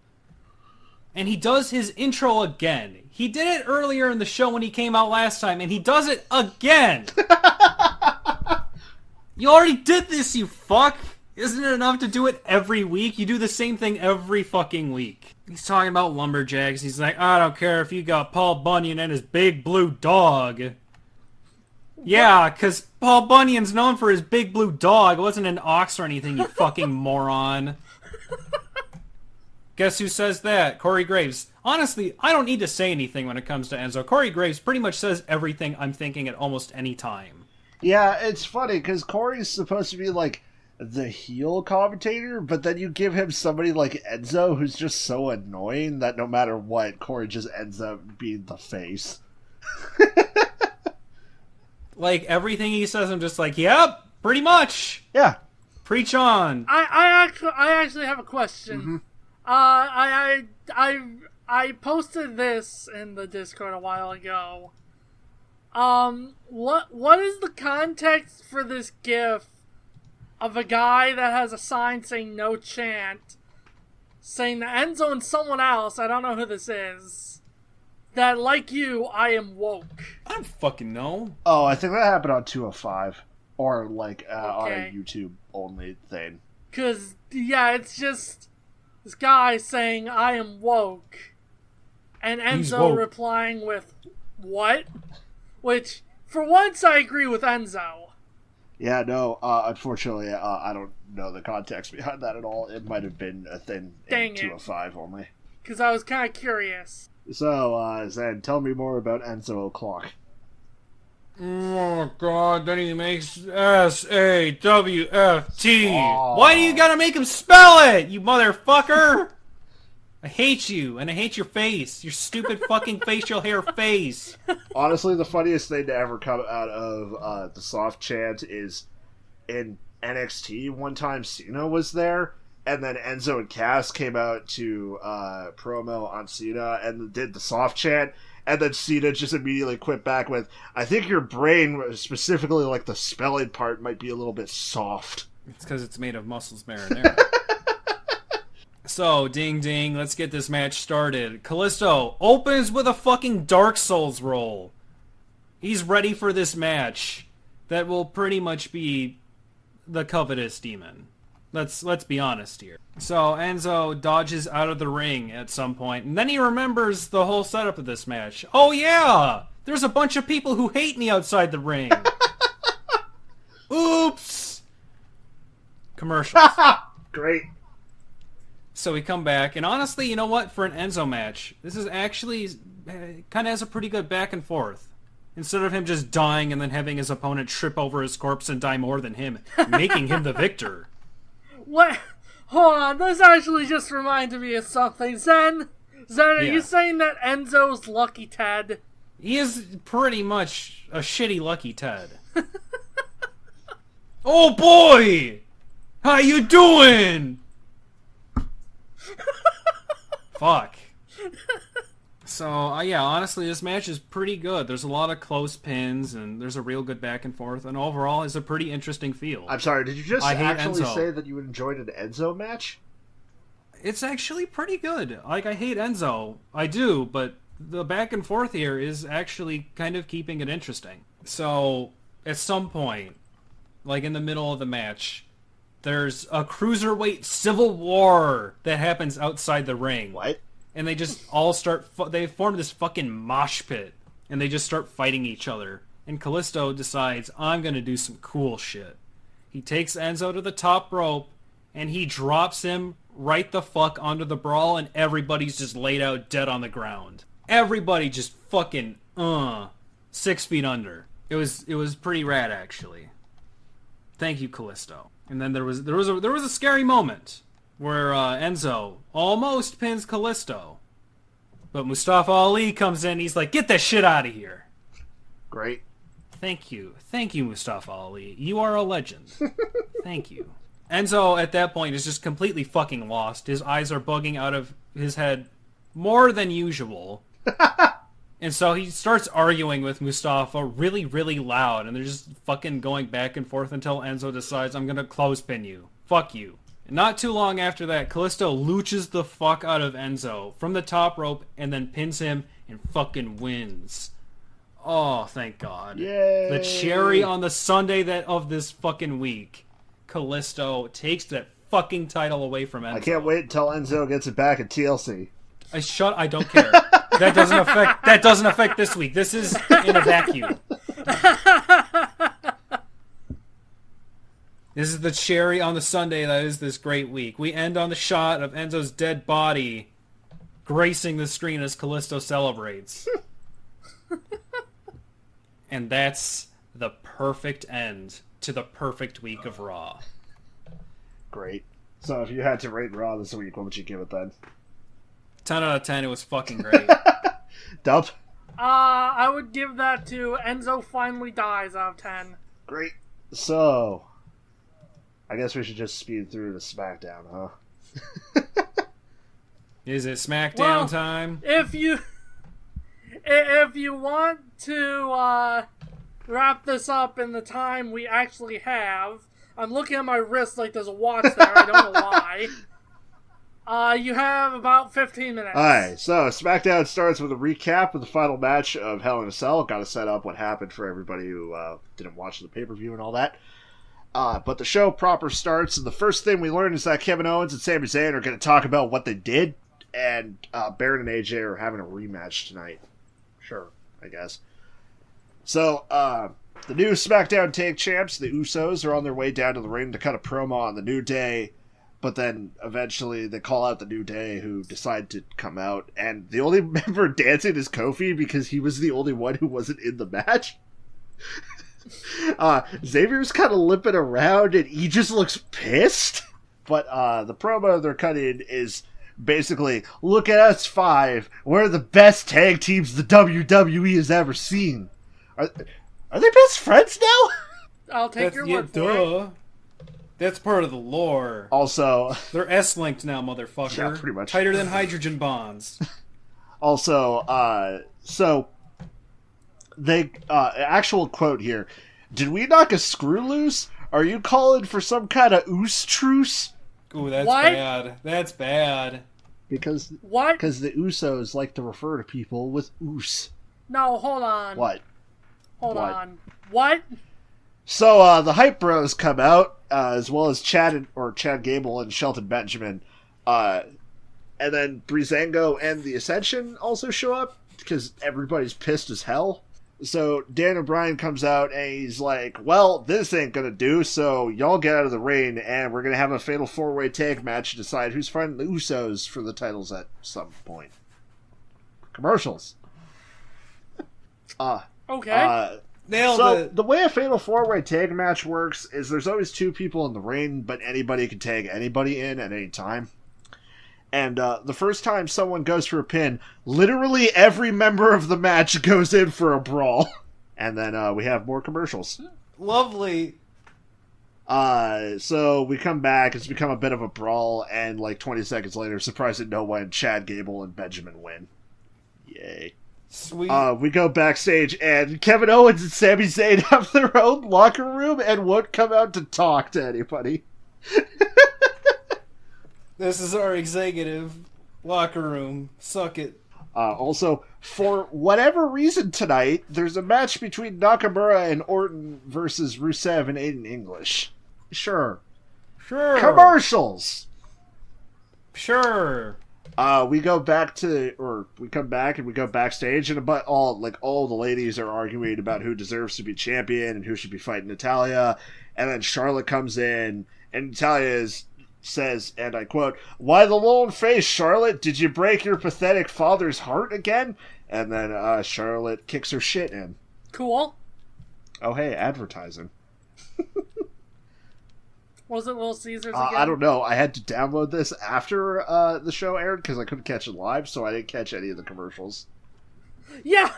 And he does his intro again. He did it earlier in the show when he came out last time, and he does it again! You already did this, you fuck! Isn't it enough to do it every week? You do the same thing every fucking week. He's talking about lumberjacks. He's like, I don't care if you got Paul Bunyan and his big blue dog. Yeah, because Paul Bunyan's known for his big blue dog. It wasn't an ox or anything, you fucking moron. Guess who says that? Corey Graves. Honestly, I don't need to say anything when it comes to Enzo. Corey Graves pretty much says everything I'm thinking at almost any time. Yeah, it's funny, because Corey's supposed to be, like, the heel commentator, but then you give him somebody like Enzo who's just so annoying that no matter what, Corey just ends up being the face. Like, everything he says, I'm just like, yep, pretty much. Yeah. Preach on. I actually have a question. Mm-hmm. I I posted this in the Discord a while ago. What is the context for this GIF of a guy that has a sign saying no chant, saying that Enzo and someone else, I don't know who this is, that like you, I am woke. I don't fucking know. Oh, I think that happened on 205. Or, like, on a Okay. YouTube-only thing. Cause, yeah, it's just this guy saying, I am woke. And He's Enzo woke. replying with, what? Which, for once, I agree with Enzo. Yeah, no, unfortunately, I don't know the context behind that at all. It might have been a thing Dang in it. 205 only. Cause I was kind of curious. So, Zen, tell me more about Enzo O'Clock. Oh god, then he makes SAWFT. Oh. Why do you gotta make him spell it, you motherfucker? I hate you, and I hate your face. Your stupid fucking facial hair face. Honestly, the funniest thing to ever come out of the soft chant is in NXT, one time Cena was there, and then Enzo and Cass came out to promo on Cena and did the soft chant, and then Cena just immediately quit back with, I think your brain, specifically like the spelling part, might be a little bit soft. It's because it's made of muscles marinara. So, ding ding, let's get this match started. Kalisto opens with a fucking Dark Souls roll. He's ready for this match that will pretty much be the covetous demon. Let's be honest here. So Enzo dodges out of the ring at some point, and then he remembers the whole setup of this match. Oh yeah! There's a bunch of people who hate me outside the ring. Oops! Commercials. Great. So we come back, and honestly, you know what? For an Enzo match, this is actually kind of has a pretty good back and forth. Instead of him just dying and then having his opponent trip over his corpse and die more than him, making him the victor. What? Hold on, this actually just reminded me of something. Zen, are Yeah. you saying that Enzo's Lucky Ted? He is pretty much a shitty Lucky Ted. Oh boy! How you doing? Fuck. So, yeah, honestly, this match is pretty good. There's a lot of close pins, and there's a real good back and forth, and overall, it's a pretty interesting feel. I'm sorry, did you just I hate actually Enzo. say that you enjoyed an Enzo match? It's actually pretty good. Like, I hate Enzo. I do, but the back and forth here is actually kind of keeping it interesting. So, at some point, like in the middle of the match, there's a cruiserweight civil war that happens outside the ring. What? And they just all start... they form this fucking mosh pit. And they just start fighting each other. And Kalisto decides, I'm gonna do some cool shit. He takes Enzo to the top rope, and he drops him right the fuck onto the brawl, and everybody's just laid out dead on the ground. Everybody just fucking, 6 feet under. It was pretty rad, actually. Thank you, Kalisto. And then there was a scary moment where Enzo almost pins Kalisto, but Mustafa Ali comes in. He's like, "Get that shit out of here!" Great. Thank you, Mustafa Ali. You are a legend. Thank you. Enzo at that point is just completely fucking lost. His eyes are bugging out of his head more than usual. And so he starts arguing with Mustafa really, really loud, and they're just fucking going back and forth until Enzo decides, I'm gonna clothespin you. Fuck you. And not too long after that, Kalisto looches the fuck out of Enzo from the top rope and then pins him and fucking wins. Oh, thank God. Yay! The cherry on the Sunday of this fucking week. Kalisto takes that fucking title away from Enzo. I can't wait until Enzo gets it back at TLC. I don't care. That doesn't affect this week. This is in a vacuum. This is the cherry on the sundae that is this great week. We end on the shot of Enzo's dead body gracing the screen as Kalisto celebrates. And that's the perfect end to the perfect week of Raw. Great. So if you had to rate Raw this week, what would you give it then? 10 out of 10, it was fucking great. Dub? I would give that to Enzo finally dies out of 10. Great. So, I guess we should just speed through to SmackDown, huh? Is it SmackDown Well, time? If you want to wrap this up in the time we actually have, I'm looking at my wrist like there's a watch there. I don't know why. You have about 15 minutes. Alright, so SmackDown starts with a recap of the final match of Hell in a Cell. Got to set up what happened for everybody who didn't watch the pay-per-view and all that. But the show proper starts, and the first thing we learn is that Kevin Owens and Sami Zayn are going to talk about what they did, and Baron and AJ are having a rematch tonight. Sure, I guess. So, the new SmackDown Tag Champs, the Usos, are on their way down to the ring to cut a promo on the New Day, but then eventually they call out the New Day, who decide to come out, and the only member dancing is Kofi because he was the only one who wasn't in the match. Xavier's kind of limping around, and he just looks pissed. But the promo they're cutting is basically, look at us five. We're the best tag teams the WWE has ever seen. Are they best friends now? I'll take your word for it. That's part of the lore. Also, they're S-linked now, motherfucker. Yeah, pretty much. Tighter than hydrogen bonds. Also, so they actual quote here: "Did we knock a screw loose? Are you calling for some kind of oos truce?" Ooh, that's What? bad. That's bad. Because What? Because the Usos like to refer to people with oos. No, hold on. What? Hold What? on. What? So the Hype Bros come out, as well as Chad Gable and Shelton Benjamin, and then Breezango and the Ascension also show up because everybody's pissed as hell. So Dan O'Brien comes out and he's like, "Well, this ain't gonna do, so y'all get out of the ring, and we're gonna have a fatal 4-way tag match to decide who's fighting the Usos for the titles at some point." Commercials. Okay. Nailed So it. the way a fatal 4-way tag match works is there's always two people in the ring, but anybody can tag anybody in at any time. And the first time someone goes for a pin, literally every member of the match goes in for a brawl. And then we have more commercials. Lovely. So we come back, it's become a bit of a brawl, and like 20 seconds later, surprise at no one, Chad Gable and Benjamin win. Yay. Sweet. We go backstage, and Kevin Owens and Sami Zayn have their own locker room and won't come out to talk to anybody. This is our executive locker room. Suck it. Also, for whatever reason tonight, there's a match between Nakamura and Orton versus Rusev and Aiden English. Sure. Commercials! Sure. We come back and we go backstage, and about all the ladies are arguing about who deserves to be champion and who should be fighting Natalya. And then Charlotte comes in, and Natalya says, and I quote, "Why the lone face, Charlotte? Did you break your pathetic father's heart again?" And then Charlotte kicks her shit in. Cool. Oh, hey, advertising. Was it Little Caesars again? I don't know. I had to download this after the show aired because I couldn't catch it live, so I didn't catch any of the commercials. Yeah,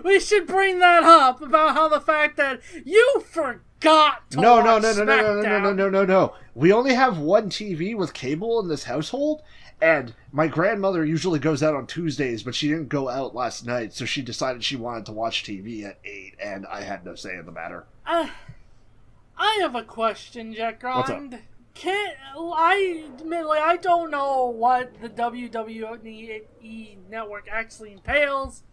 we should bring that up about how the fact that you forgot to watch SmackDown. No. We only have one TV with cable in this household, and my grandmother usually goes out on Tuesdays, but she didn't go out last night, so she decided she wanted to watch TV at 8, and I had no say in the matter. I have a question, Jack Grind. What's up? I don't know what the WWE network actually entails,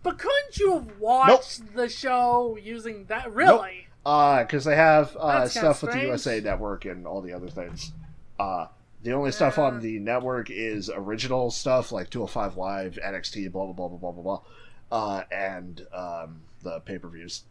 but couldn't you have watched the show using that? Really? Because they have That's stuff with kinda the strange. USA Network and all the other things. The only stuff on the network is original stuff like 205 Live, NXT, blah, blah, blah, blah, blah, blah, blah, and the pay-per-views.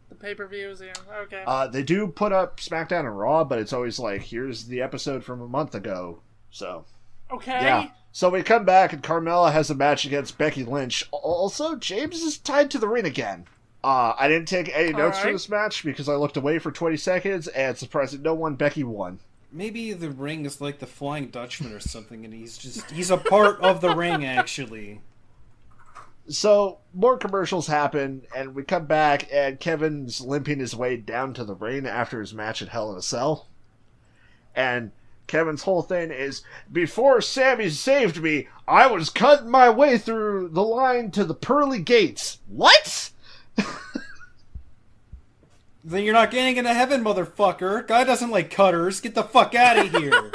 The pay-per-views, yeah. Okay. They do put up SmackDown and Raw, but it's always like, here's the episode from a month ago. So, Okay. yeah. So we come back, and Carmella has a match against Becky Lynch. Also, James is tied to the ring again. I didn't take any notes for Alright. this match because I looked away for 20 seconds, and surprised that no one, Becky won. Maybe the ring is like the Flying Dutchman or something, and he's a part of the ring, actually. So, more commercials happen, and we come back, and Kevin's limping his way down to the ring after his match at Hell in a Cell. And Kevin's whole thing is, before Sammy saved me, I was cutting my way through the line to the pearly gates. What? Then you're not getting into heaven, motherfucker. God doesn't like cutters. Get the fuck out of here.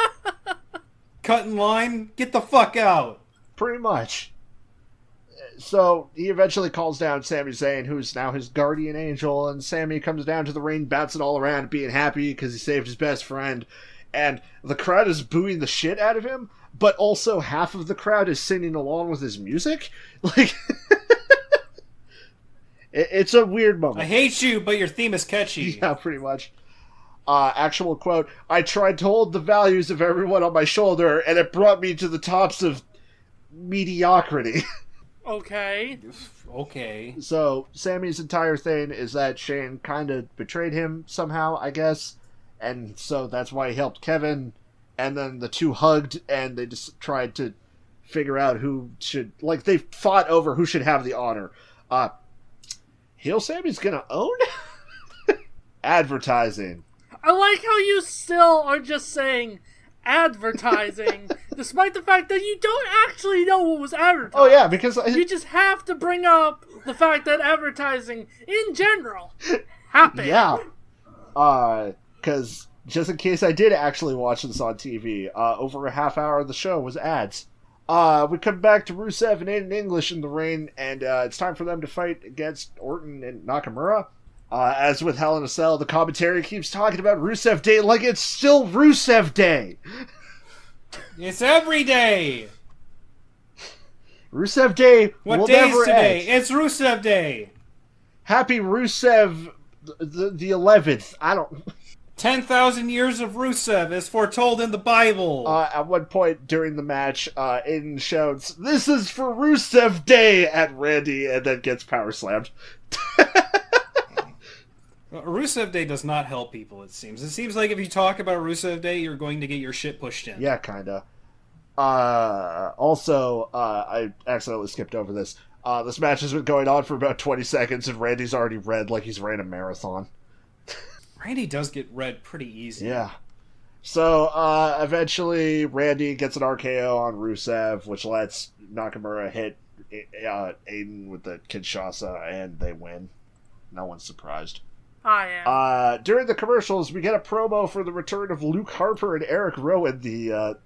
Cut in line. Get the fuck out. Pretty much. So he eventually calls down Sami Zayn, who's now his guardian angel, and Sammy comes down to the ring, bouncing all around, being happy because he saved his best friend. And the crowd is booing the shit out of him, but also half of the crowd is singing along with his music. Like, it's a weird moment. I hate you, but your theme is catchy. Yeah, pretty much. Actual quote, I tried to hold the values of everyone on my shoulder, and it brought me to the tops of mediocrity. Okay. Okay. So, Sammy's entire thing is that Shane kind of betrayed him somehow, I guess. And so that's why he helped Kevin. And then the two hugged, and they just tried to figure out who should... Like, they fought over who should have the honor. Heel Sammy's gonna own? Advertising. I like how you still are just saying advertising, despite the fact that you don't actually know what was advertised. Oh, yeah, because... You just have to bring up the fact that advertising, in general, happened. Yeah. Because just in case I did actually watch this on TV, over a half hour of the show was ads. We come back to Rusev and Aiden English in the ring, and it's time for them to fight against Orton and Nakamura. As with Hell in a Cell, the commentary keeps talking about Rusev Day like it's still Rusev Day. It's every day. Rusev Day What will day never is today? end. It's Rusev Day. Happy Rusev the 11th. I don't... 10,000 years of Rusev as foretold in the Bible. At one point during the match, Aiden shouts, "This is for Rusev Day" at Randy, and then gets power slammed. Rusev Day does not help people, it seems. It seems like if you talk about Rusev Day, you're going to get your shit pushed in. Yeah, kinda. Also, I accidentally skipped over this. This match has been going on for about 20 seconds, and Randy's already red like he's ran a marathon. Randy does get red pretty easy. Yeah. So, eventually, Randy gets an RKO on Rusev, which lets Nakamura hit Aiden with the Kinshasa, and they win. No one's surprised. I am. During the commercials, we get a promo for the return of Luke Harper and Eric Rowan, the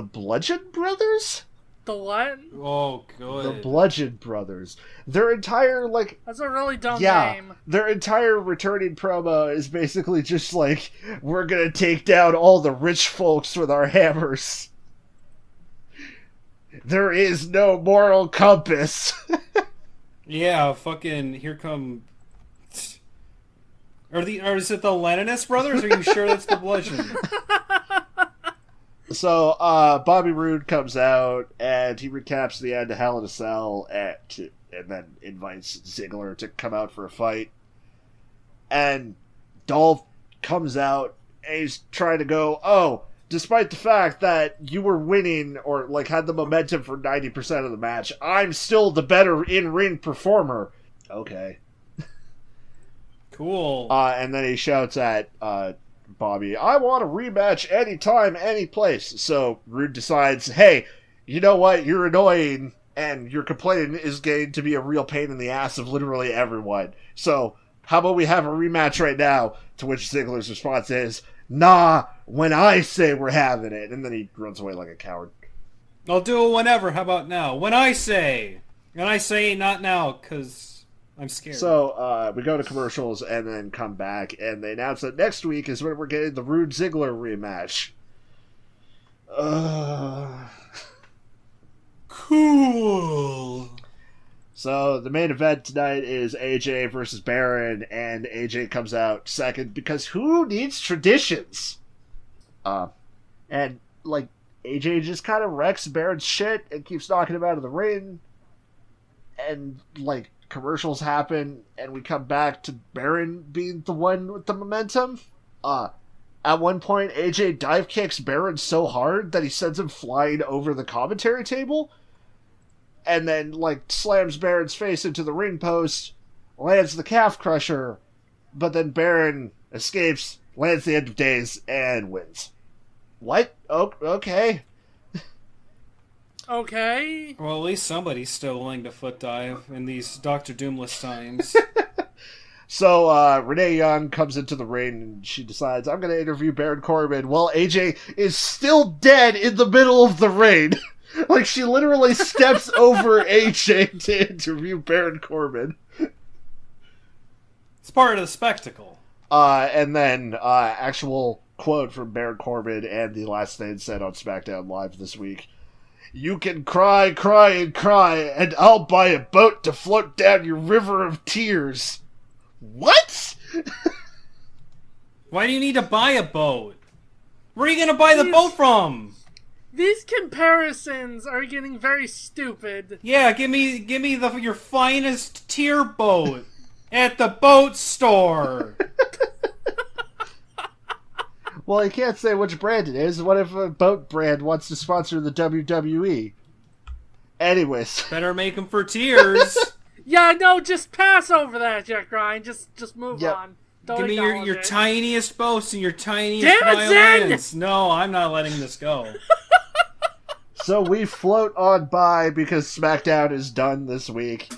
Bludgeon Brothers? The what? Oh, good. The Bludgeon Brothers. Their entire, like... That's a really dumb Yeah, name. their entire returning promo is basically just like, we're gonna take down all the rich folks with our hammers. There is no moral compass. Yeah, fucking, here come... Or is it the Leninist brothers? Are you sure that's the Bludgeon? So, Bobby Roode comes out, and he recaps the end of Hell in a Cell, and then invites Ziggler to come out for a fight. And Dolph comes out, and he's trying to go, "Oh, despite the fact that you were winning, or, like, had the momentum for 90% of the match, I'm still the better in-ring performer." Okay. Cool. And then he shouts at Bobby, "I want a rematch anytime, any place." So Rude decides, hey, you know what? You're annoying, and your complaining is going to be a real pain in the ass of literally everyone. So how about we have a rematch right now? To which Ziggler's response is, "Nah, when I say we're having it." And then he runs away like a coward. I'll do it whenever. How about now? When I say. And I say not now, because I'm scared. So, we go to commercials and then come back, and they announce that next week is when we're getting the Rude Ziggler rematch. Cool. So, the main event tonight is AJ versus Baron, and AJ comes out second, because who needs traditions? And, like, AJ just kind of wrecks Baron's shit and keeps knocking him out of the ring, and, like, commercials happen, and we come back to Baron being the one with the momentum. At one point, AJ dive kicks Baron so hard that he sends him flying over the commentary table, and then, like, slams Baron's face into the ring post, lands the calf crusher, but then Baron escapes, lands the end of days, and wins. What? Oh, okay. Okay. Well, at least somebody's still willing to foot dive in these Dr. Doomless times. So Renee Young comes into the ring and she decides, I'm going to interview Baron Corbin. Well, AJ is still dead in the middle of the ring. Like, she literally steps over AJ to interview Baron Corbin. It's part of the spectacle. And then actual quote from Baron Corbin and the last thing said on SmackDown Live this week. You can cry, cry, and cry, and I'll buy a boat to float down your river of tears. What? Why do you need to buy a boat? Where are you going to buy the boat from? These comparisons are getting very stupid. Yeah, give me your finest tier boat at the boat store. Well, you can't say which brand it is. What if a boat brand wants to sponsor the WWE? Anyways. Better make them for tiers. Yeah, no, just pass over that, Jack Ryan. Just move Yep. on. Don't Give me acknowledge your it. tiniest boats and your tiniest Damn it, Zen! violins. No, I'm not letting this go. So we float on by because SmackDown is done this week.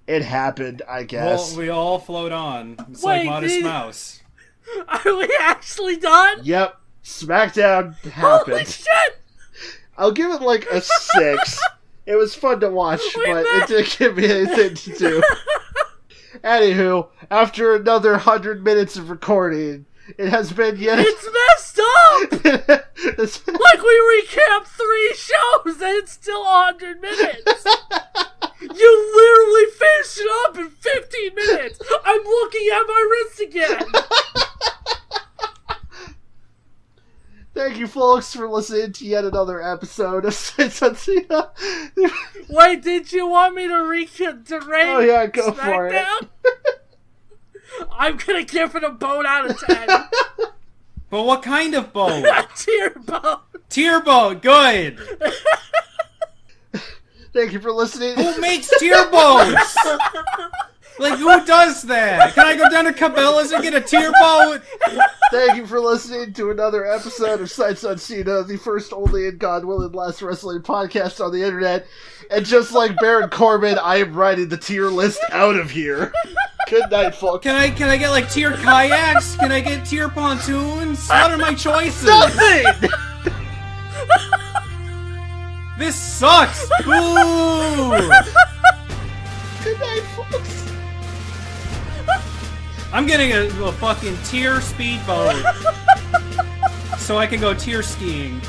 It happened, I guess. Well, we all float on. It's Wait, like Modest Mouse. Are we actually done? Yep, SmackDown Holy happened. shit! I'll give it like a 6. It was fun to watch, We but it missed- didn't give me anything to do. Anywho, after another 100 minutes of recording, it has been yet... It's messed up! It's- Like we recapped 3 shows and it's still 100 minutes! You literally finished it up in 15 minutes! I'm looking at my wrist again! Thank you, folks, for listening to yet another episode of Uncena. Wait, did you want me to rate Oh, yeah, go for it. SmackDown? I'm gonna give it a boat out of 10. But what kind of boat? A tier boat. Tier boat, good. Thank you for listening. Who makes tier boats? Like, who does that? Can I go down to Cabela's and get a tier boat? Thank you for listening to another episode of Sights Uncena, the first, only, and God willing last wrestling podcast on the internet. And just like Baron Corbin, I am writing the tier list out of here. Good night, folks. Can I get like tier kayaks? Can I get tier pontoons? What are my choices? Nothing! This sucks. Boo! Good night, folks. I'm getting a fucking tier speedboat so I can go tier skiing.